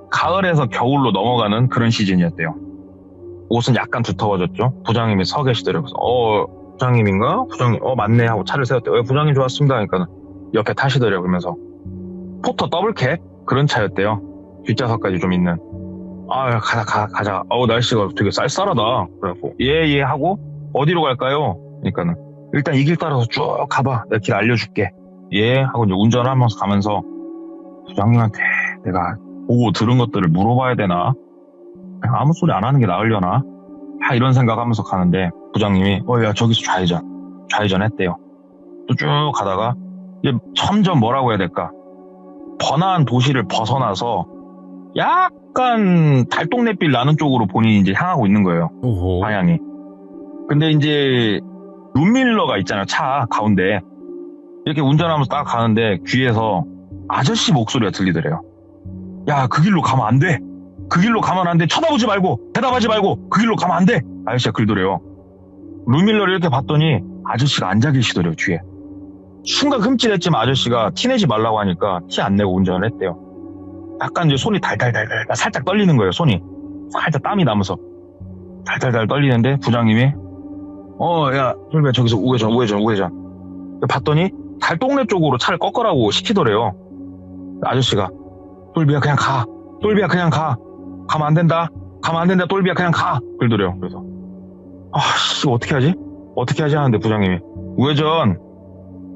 가을에서 겨울로 넘어가는 그런 시즌이었대요. 옷은 약간 두터워졌죠. 부장님이 서 계시더래요. 그래서 부장님인가? 부장님, 맞네 하고 차를 세웠대요. 부장님 좋았습니다. 그러니까 옆에 타시더래요. 그러면서 포터 더블캡 그런 차였대요. 뒷좌석까지 좀 있는. 가자. 날씨가 되게 쌀쌀하다. 그래갖고 예 하고 어디로 갈까요? 그러니까는 일단 이 길 따라서 쭉 가봐. 내가 길 알려줄게. 예 하고 이제 운전하면서 가면서 부장님한테 내가 보고 들은 것들을 물어봐야 되나? 그냥 아무 소리 안 하는 게 나으려나? 이런 생각하면서 가는데 부장님이 야 저기서 좌회전 했대요. 또 쭉 가다가 이제 점점 뭐라고 해야 될까? 번화한 도시를 벗어나서 약간 달동네빌 나는 쪽으로 본인이 이제 향하고 있는 거예요. 오호. 방향이. 근데 이제 룸밀러가 있잖아요. 차 가운데. 이렇게 운전하면서 딱 가는데 귀에서 아저씨 목소리가 들리더래요. 야, 그 길로 가면 안 돼. 그 길로 가면 안 돼. 쳐다보지 말고 대답하지 말고 그 길로 가면 안 돼. 아저씨가 그러더래요. 룸밀러를 이렇게 봤더니 아저씨가 앉아 계시더래요. 뒤에. 순간 흠찔했지만 아저씨가 티내지 말라고 하니까 티 안 내고 운전을 했대요. 약간 이제 손이 달달달달 살짝 떨리는 거예요. 손이. 살짝 땀이 나면서 달달달 떨리는데 부장님이 야 돌비야 저기서 우회전 봤더니 달동네 쪽으로 차를 꺾으라고 시키더래요. 아저씨가 돌비야 그냥 가 가면 안 된다 돌비야 그냥 가 그러더래요. 그래서 씨 어떻게 하지 하는데 부장님이 우회전.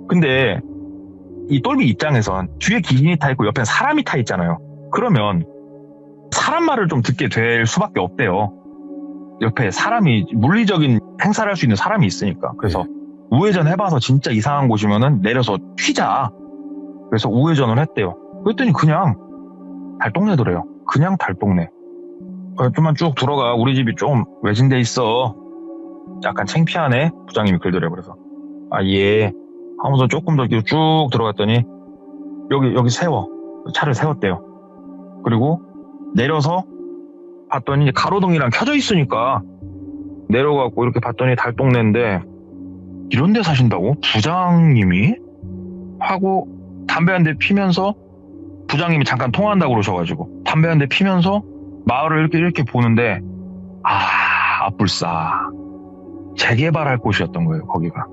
근데 이 똘비 입장에선 뒤에 기린이 타 있고 옆에 사람이 타 있잖아요. 그러면 사람 말을 좀 듣게 될 수밖에 없대요. 옆에 사람이 물리적인 행사를 할 수 있는 사람이 있으니까. 그래서 우회전 해봐서 진짜 이상한 곳이면은 내려서 튀자. 그래서 우회전을 했대요. 그랬더니 그냥 달동네더래요. 그냥 달동네. 좀만 쭉 들어가. 우리 집이 좀 외진데 있어. 약간 창피하네. 부장님이 그러더래요. 그래서 예 하면서 조금 더 쭉 들어갔더니 여기 차를 세웠대요. 그리고 내려서 봤더니 이제 가로등이랑 켜져 있으니까 내려가고 이렇게 봤더니 달동네인데 이런 데 사신다고? 부장님이? 하고 담배 한 대 피면서 부장님이 잠깐 통화한다고 그러셔가지고 담배 한 대 피면서 마을을 이렇게 보는데 아뿔싸 재개발할 곳이었던 거예요. 거기가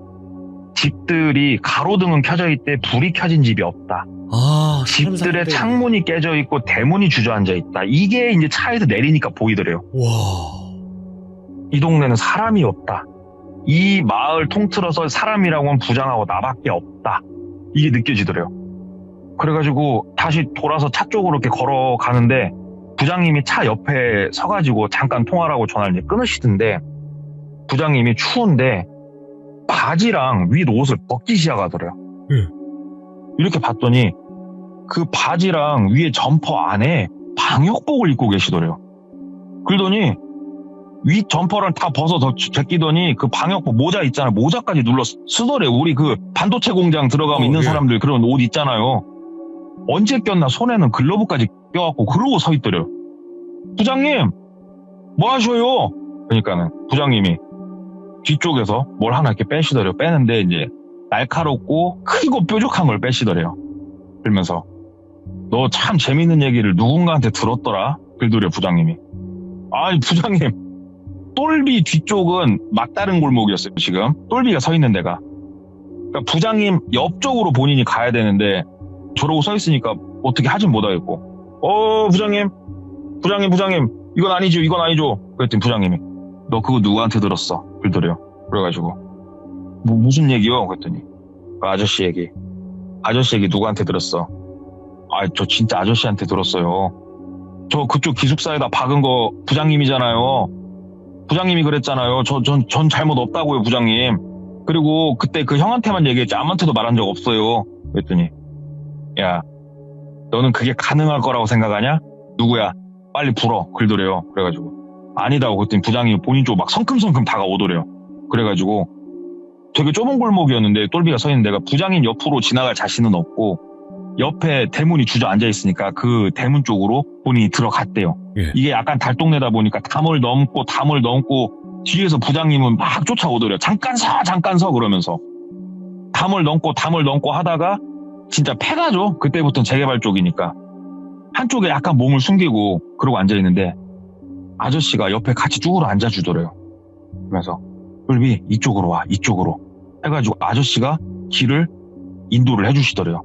집들이 가로등은 켜져 있대 불이 켜진 집이 없다. 집들의 창문이 깨져 있고 대문이 주저앉아 있다. 이게 이제 차에서 내리니까 보이더래요. 와. 이 동네는 사람이 없다. 이 마을 통틀어서 사람이라고 하면 부장하고 나밖에 없다. 이게 느껴지더래요. 그래가지고 다시 돌아서 차 쪽으로 이렇게 걸어가는데 부장님이 차 옆에 서가지고 잠깐 통화를 하고 전화를 이제 끊으시던데 부장님이 추운데 바지랑 윗 옷을 벗기 시작하더래요. 이렇게 봤더니 그 바지랑 위에 점퍼 안에 방역복을 입고 계시더래요. 그러더니 윗 점퍼를 다 벗어 제끼더니 그 방역복 모자 있잖아요. 모자까지 눌러 쓰더래요. 우리 그 반도체 공장 들어가면 있는 사람들 그런 옷 있잖아요. 언제 꼈나 손에는 글러브까지 껴갖고 그러고 서 있더래요. 부장님 뭐 하셔요? 그러니까는 부장님이 뒤쪽에서 뭘 하나 이렇게 빼시더래요. 빼는데 이제 날카롭고 크고 뾰족한 걸 빼시더래요. 그러면서 너 참 재밌는 얘기를 누군가한테 들었더라. 그러더래요 부장님이. 아니 부장님 똘비 뒤쪽은 막다른 골목이었어요. 지금 똘비가 서 있는 데가. 그러니까 부장님 옆쪽으로 본인이 가야 되는데 저러고 서 있으니까 어떻게 하진 못하겠고 부장님 이건 아니죠. 그랬더니 부장님이 너 그거 누구한테 들었어? 그러더래요. 그래가지고 무슨 얘기요? 그랬더니 아저씨 얘기 누구한테 들었어? 저 진짜 아저씨한테 들었어요. 저 그쪽 기숙사에다 박은 거 부장님이잖아요. 부장님이 그랬잖아요. 전 잘못 없다고요 부장님. 그리고 그때 그 형한테만 얘기했지 아무한테도 말한 적 없어요. 그랬더니 야 너는 그게 가능할 거라고 생각하냐? 누구야? 빨리 불어. 그러더래요. 그래가지고 아니다고 그랬더니 부장님이 본인 쪽 막 성큼성큼 다가오더래요. 그래가지고 되게 좁은 골목이었는데 똘비가 서 있는 데가 부장님 옆으로 지나갈 자신은 없고 옆에 대문이 주저앉아 있으니까 그 대문 쪽으로 본인이 들어갔대요. 예. 이게 약간 달동네다 보니까 담을 넘고 뒤에서 부장님은 막 쫓아오더래요. 잠깐 서 그러면서 담을 넘고 하다가 진짜 패가죠. 그때부터는 재개발 쪽이니까 한쪽에 약간 몸을 숨기고 그러고 앉아있는데 아저씨가 옆에 같이 쭈그러 앉아주더래요. 그러면서 똘비 이쪽으로 와 이쪽으로 해가지고 아저씨가 길을 인도를 해주시더래요.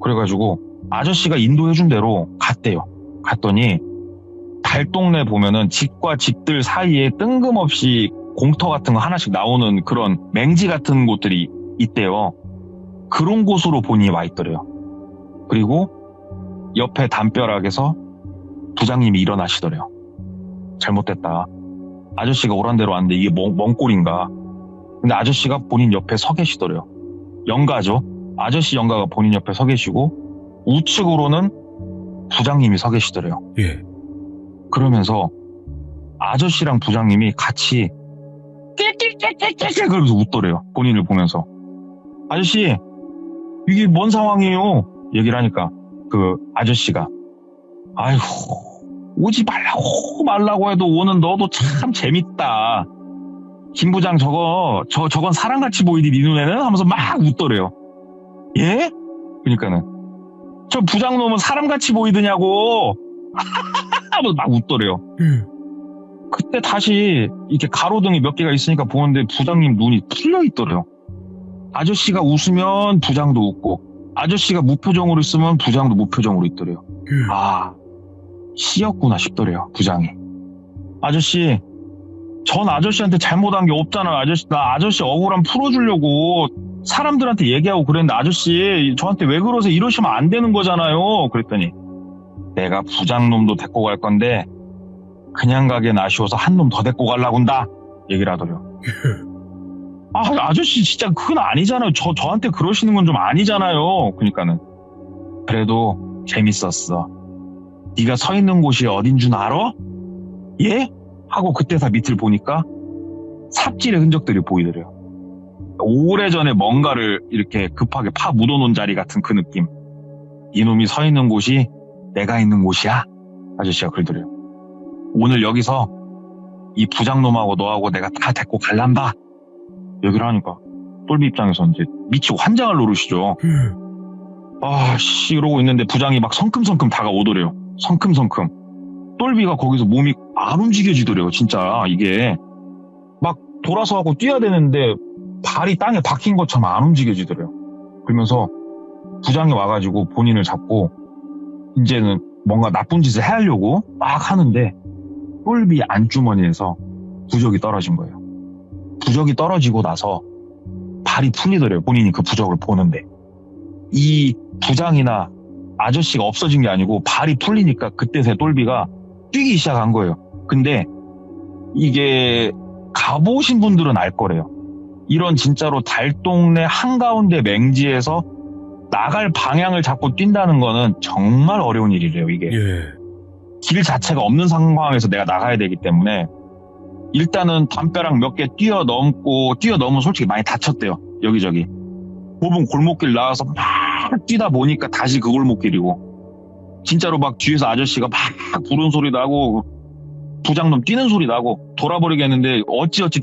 그래가지고 아저씨가 인도해준 대로 갔대요. 갔더니 달동네 보면은 집과 집들 사이에 뜬금없이 공터 같은 거 하나씩 나오는 그런 맹지 같은 곳들이 있대요. 그런 곳으로 본인이 와 있더래요. 그리고 옆에 담벼락에서 부장님이 일어나시더래요. 잘못됐다. 아저씨가 오란 대로 왔는데 이게 뭔 꼴인가. 근데 아저씨가 본인 옆에 서 계시더래요. 영가죠. 아저씨 영가가 본인 옆에 서 계시고 우측으로는 부장님이 서 계시더래요. 예. 그러면서 아저씨랑 부장님이 같이 깨깨깨깨깨 그러면서 웃더래요. 본인을 보면서. 아저씨 이게 뭔 상황이에요? 얘기를 하니까 그 아저씨가 아이고 오지 말라고 해도 오는 너도 참 재밌다. 김 부장 저건 사람같이 보이니 네 눈에는? 하면서 막 웃더래요. 예? 그러니까는 저 부장 놈은 사람같이 보이더냐고. 하면서 막 웃더래요. 그때 다시 이렇게 가로등이 몇 개가 있으니까 보는데 부장님 눈이 풀려 있더래요. 아저씨가 웃으면 부장도 웃고, 아저씨가 무표정으로 있으면 부장도 무표정으로 있더래요. 아, 씨였구나 싶더래요, 부장이. 아저씨, 전 아저씨한테 잘못한 게 없잖아요. 아저씨, 나 아저씨 억울함 풀어주려고 사람들한테 얘기하고 그랬는데 아저씨 저한테 왜 그러세요? 이러시면 안 되는 거잖아요. 그랬더니 내가 부장놈도 데리고 갈 건데 그냥 가기엔 아쉬워서 한 놈 더 데리고 가려고 한다. 얘기를 하더래요. 아, 아저씨 진짜 그건 아니잖아요. 저한테 그러시는 건 좀 아니잖아요. 그러니까는 그래도 재밌었어. 네가 서 있는 곳이 어딘 줄 알아? 예? 하고 그때서 밑을 보니까 삽질의 흔적들이 보이더래요. 오래전에 뭔가를 이렇게 급하게 파 묻어놓은 자리 같은 그 느낌. 이놈이 서 있는 곳이 내가 있는 곳이야? 아저씨가 그러더래요. 오늘 여기서 이 부장놈하고 너하고 내가 다 데리고 갈란다. 얘기를 하니까 똘비 입장에서 이제 미치고 환장할 노릇이죠. 이러고 있는데 부장이 막 성큼성큼 다가오더래요. 성큼성큼. 똘비가 거기서 몸이 안 움직여지더래요. 진짜 이게 막 돌아서 하고 뛰어야 되는데 발이 땅에 박힌 것처럼 안 움직여지더래요. 그러면서 부장이 와가지고 본인을 잡고 이제는 뭔가 나쁜 짓을 해하려고 막 하는데 똘비 안주머니에서 부적이 떨어진 거예요. 부적이 떨어지고 나서 발이 풀리더래요. 본인이 그 부적을 보는데. 이 부장이나 아저씨가 없어진 게 아니고 발이 풀리니까 그때서야 똘비가 뛰기 시작한 거예요. 근데 이게 가보신 분들은 알 거래요. 이런 진짜로 달동네 한가운데 맹지에서 나갈 방향을 잡고 뛴다는 거는 정말 어려운 일이래요, 이게. 예. 길 자체가 없는 상황에서 내가 나가야 되기 때문에 일단은 담벼락 몇 개 뛰어넘으면 솔직히 많이 다쳤대요. 여기저기. 좁은 골목길 나와서 막 뛰다 보니까 다시 그 골목길이고 진짜로 막 뒤에서 아저씨가 막 부른 소리 나고 부장놈 뛰는 소리 나고 돌아버리겠는데 어찌어찌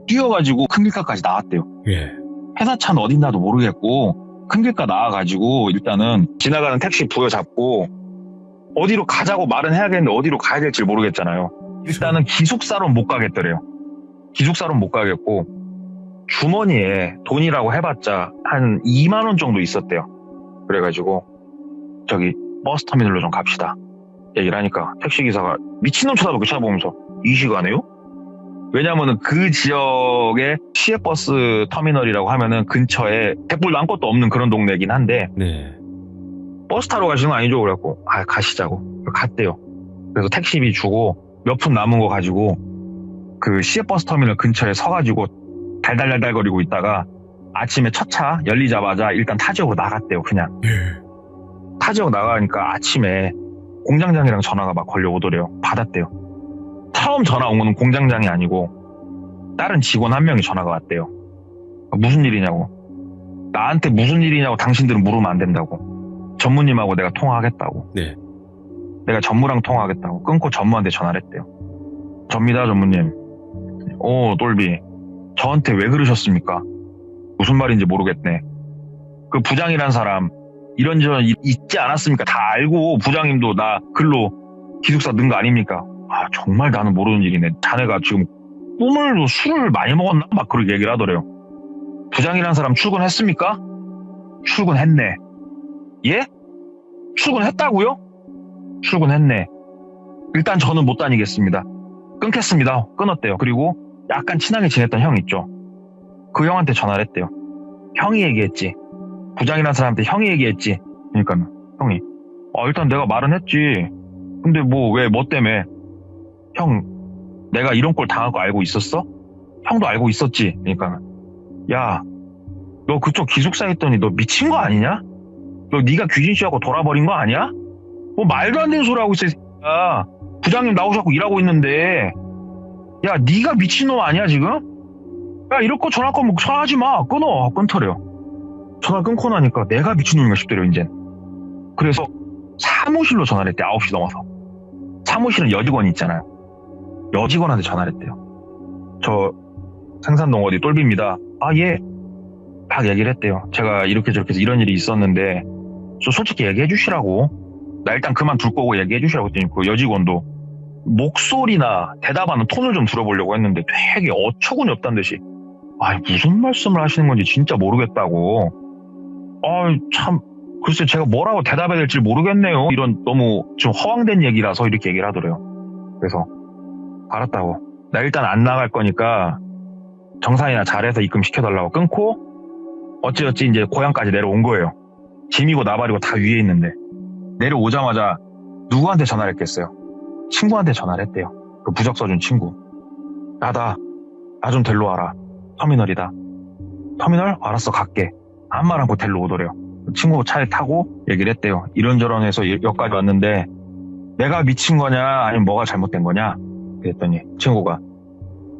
뛰어가지고 큰 길가까지 나왔대요. 예. 회사차는 어딘가도 모르겠고 큰 길가 나와가지고 일단은 지나가는 택시 부여잡고 어디로 가자고 말은 해야겠는데 어디로 가야 될지 모르겠잖아요. 일단은 기숙사로 못 가겠더래요. 기숙사로 못 가겠고 주머니에 돈이라고 해봤자 한 2만 원 정도 있었대요. 그래가지고 저기 버스터미널로 좀 갑시다. 얘기를 하니까 택시기사가 미친놈 쳐다보면서 이 시간에요? 왜냐면은 그 지역에 시외버스 터미널이라고 하면은 근처에 백불도 아무것도 없는 그런 동네긴 한데 네. 버스 타러 가시는 거 아니죠? 그래갖고 가시자고. 갔대요. 그래서 택시비 주고 몇 푼 남은 거 가지고 그 시외버스 터미널 근처에 서가지고 달달달달거리고 있다가 아침에 첫 차 열리자마자 일단 타 지역으로 나갔대요. 그냥. 타 지역 나가니까 아침에 공장장이랑 전화가 막 걸려오더래요. 받았대요. 처음 전화 온 거는 공장장이 아니고 다른 직원 한 명이 전화가 왔대요. 무슨 일이냐고. 나한테 무슨 일이냐고 당신들은 물으면 안 된다고. 전무님하고 내가 통화하겠다고. 네. 내가 전무랑 통화하겠다고. 끊고 전무한테 전화를 했대요. 접니다, 전무님. 똘비. 저한테 왜 그러셨습니까? 무슨 말인지 모르겠네. 그 부장이란 사람 이런저런 있지 않았습니까? 다 알고 부장님도 나 글로 기숙사 넣은 거 아닙니까? 정말 나는 모르는 일이네. 자네가 지금 꿈을 술을 많이 먹었나? 막 그렇게 얘기를 하더래요. 부장이란 사람 출근했습니까? 출근했네. 예? 출근했다고요? 출근했네. 일단 저는 못 다니겠습니다. 끊겠습니다. 끊었대요. 그리고 약간 친하게 지냈던 형 있죠. 그 형한테 전화를 했대요. 형이 얘기했지. 부장이란 사람한테 형이 얘기했지. 그러니까 형이 일단 내가 말은 했지. 근데 뭐 때문에 형 내가 이런 꼴 당할 거 알고 있었어? 형도 알고 있었지. 그러니까 야 너 그쪽 기숙사 있더니 너 미친 거 아니냐? 너 네가 귀신 씨하고 돌아버린 거 아니야? 뭐 말도 안 되는 소리 하고 있어. 야 부장님 나오셔갖고 일하고 있는데 야 네가 미친놈 아니야 지금? 야 이럴 거 전화 거면 전화하지 마. 끊더래요. 전화 끊고 나니까 내가 미친놈인가 싶더래요 이젠. 그래서 사무실로 전화를 했대. 9시 넘어서. 사무실은 여직원이 있잖아요. 여직원한테 전화를 했대요. 저 생산동 어디 똘비입니다. 예. 막 얘기를 했대요. 제가 이렇게 저렇게 해서 이런 일이 있었는데 저 솔직히 얘기해 주시라고. 나 일단 그만둘 거고 얘기해 주시라고 했더니 그 여직원도 목소리나 대답하는 톤을 좀 들어보려고 했는데 되게 어처구니 없다는 듯이 무슨 말씀을 하시는 건지 진짜 모르겠다고. 참 글쎄 제가 뭐라고 대답해야 될지 모르겠네요. 이런 너무 좀 허황된 얘기라서 이렇게 얘기를 하더래요. 그래서 알았다고. 나 일단 안 나갈 거니까 정산이나 잘해서 입금시켜달라고 끊고 어찌어찌 이제 고향까지 내려온 거예요. 짐이고 나발이고 다 위에 있는데 내려오자마자 누구한테 전화를 했겠어요? 친구한테 전화를 했대요. 그 부적 써준 친구. 나 좀 데리러 와라. 터미널이다. 터미널? 알았어 갈게. 아무 말 않고 데리러 오더래요. 친구 차에 타고 얘기를 했대요. 이런저런 해서 여기까지 왔는데 내가 미친 거냐 아니면 뭐가 잘못된 거냐 그랬더니 친구가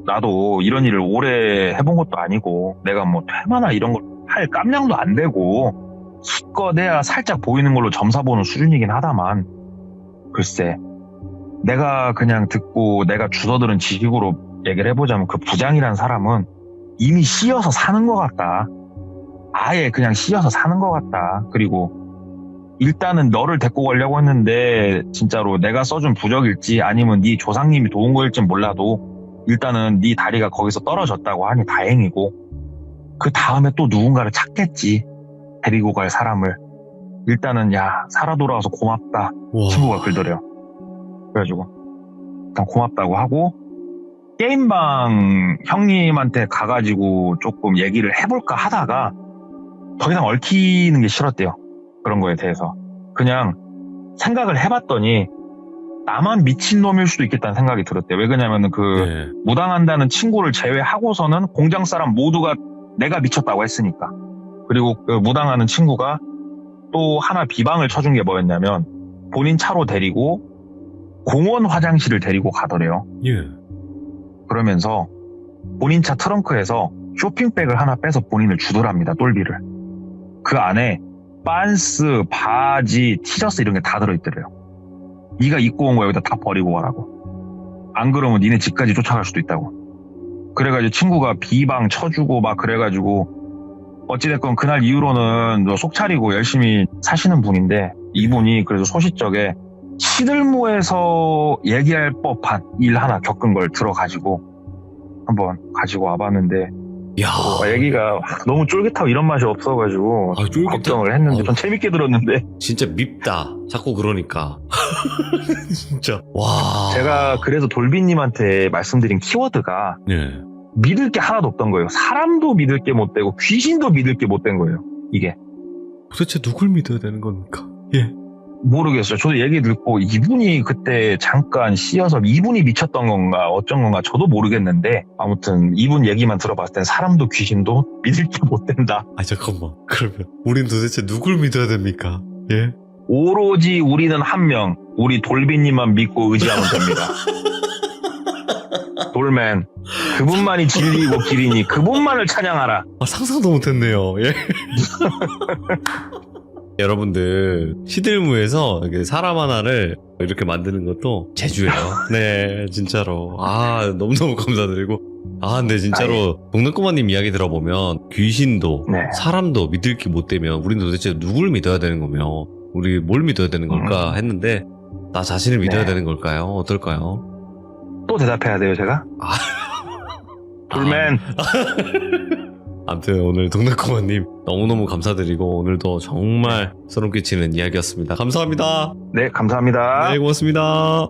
나도 이런 일을 오래 해본 것도 아니고 내가 뭐 퇴마나 이런 걸 할 깜냥도 안 되고 기껏해야 살짝 보이는 걸로 점사 보는 수준이긴 하다만 글쎄 내가 그냥 듣고 내가 주워들은 지식으로 얘기를 해보자면 그 부장이란 사람은 이미 씌어서 사는 것 같다. 아예 그냥 씌어서 사는 것 같다. 그리고 일단은 너를 데리고 가려고 했는데 진짜로 내가 써준 부적일지 아니면 네 조상님이 도운 거일지 몰라도 일단은 네 다리가 거기서 떨어졌다고 하니 다행이고 그 다음에 또 누군가를 찾겠지. 데리고 갈 사람을. 일단은 야 살아 돌아와서 고맙다. 와. 친구가 글더래요. 그래가지고 일단 고맙다고 하고 게임방 형님한테 가가지고 조금 얘기를 해볼까 하다가 더 이상 얽히는 게 싫었대요. 그런 거에 대해서. 그냥 생각을 해봤더니 나만 미친놈일 수도 있겠다는 생각이 들었대요. 왜 그러냐면은 네. 무당한다는 친구를 제외하고서는 공장 사람 모두가 내가 미쳤다고 했으니까. 그리고 그 무당하는 친구가 또 하나 비방을 쳐준 게 뭐였냐면 본인 차로 데리고 공원 화장실을 데리고 가더래요. 예. 그러면서 본인 차 트렁크에서 쇼핑백을 하나 빼서 본인을 주더랍니다. 똘비를. 그 안에 빤스, 바지, 티셔츠 이런 게 다 들어있더래요. 네가 입고 온 거 여기다 다 버리고 가라고. 안 그러면 니네 집까지 쫓아갈 수도 있다고. 그래가지고 친구가 비방 쳐주고 막 그래가지고 어찌됐건 그날 이후로는 속 차리고 열심히 사시는 분인데 이분이 그래도 소시적에 시들무에서 얘기할 법한 일 하나 겪은 걸 들어가지고 한번 가지고 와봤는데 야. 얘기가 너무 쫄깃하고 이런 맛이 없어가지고 쫄깃하... 걱정을 했는데 좀 재밌게 들었는데 진짜 밉다. 자꾸 그러니까. 진짜. 와. 제가 그래서 돌비님한테 말씀드린 키워드가 예. 믿을 게 하나도 없던 거예요. 사람도 믿을 게 못 되고 귀신도 믿을 게 못 된 거예요. 이게. 도대체 누굴 믿어야 되는 겁니까? 예. 모르겠어요. 저도 얘기 듣고 이분이 그때 잠깐 씌어서 이분이 미쳤던 건가 어쩐 건가 저도 모르겠는데 아무튼 이분 얘기만 들어봤을 땐 사람도 귀신도 믿을 게 못 된다. 잠깐만. 그러면 우린 도대체 누굴 믿어야 됩니까? 예? 오로지 우리는 한 명, 우리 돌비님만 믿고 의지하면 됩니다. 돌맨, 그분만이 진리이고 길이니 그분만을 찬양하라. 상상도 못했네요. 예. 여러분들 시들무에서 사람 하나를 이렇게 만드는 것도 재주예요. 네, 진짜로. 너무너무 감사드리고. 근데 진짜로 동네꼬마님 이야기 들어보면 귀신도 네. 사람도 믿을 게 못 되면 우리는 도대체 누굴 믿어야 되는 거며 우리 뭘 믿어야 되는 걸까 했는데 나 자신을 믿어야 되는 걸까요? 어떨까요? 또 대답해야 돼요, 제가? 돌맨. 아무튼 오늘 동네꼬마님 너무너무 감사드리고 오늘도 정말 소름 끼치는 이야기였습니다. 감사합니다. 네, 감사합니다. 네, 고맙습니다.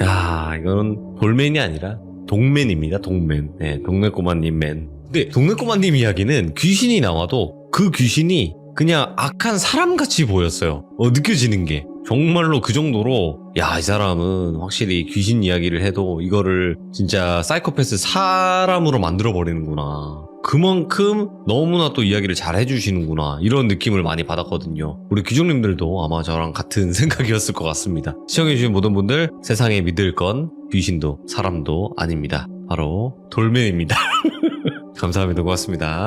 야, 이거는 돌맨이 아니라 동맨입니다. 동맨. 네, 동네꼬마님 맨. 근데 동네꼬마님 이야기는 귀신이 나와도 그 귀신이 그냥 악한 사람같이 보였어요. 느껴지는 게. 정말로 그 정도로 이 사람은 확실히 귀신 이야기를 해도 이거를 진짜 사이코패스 사람으로 만들어버리는구나. 그만큼 너무나 또 이야기를 잘 해주시는구나. 이런 느낌을 많이 받았거든요. 우리 귀족님들도 아마 저랑 같은 생각이었을 것 같습니다. 시청해주신 모든 분들 세상에 믿을 건 귀신도 사람도 아닙니다. 바로 돌맨입니다. 감사합니다. 고맙습니다.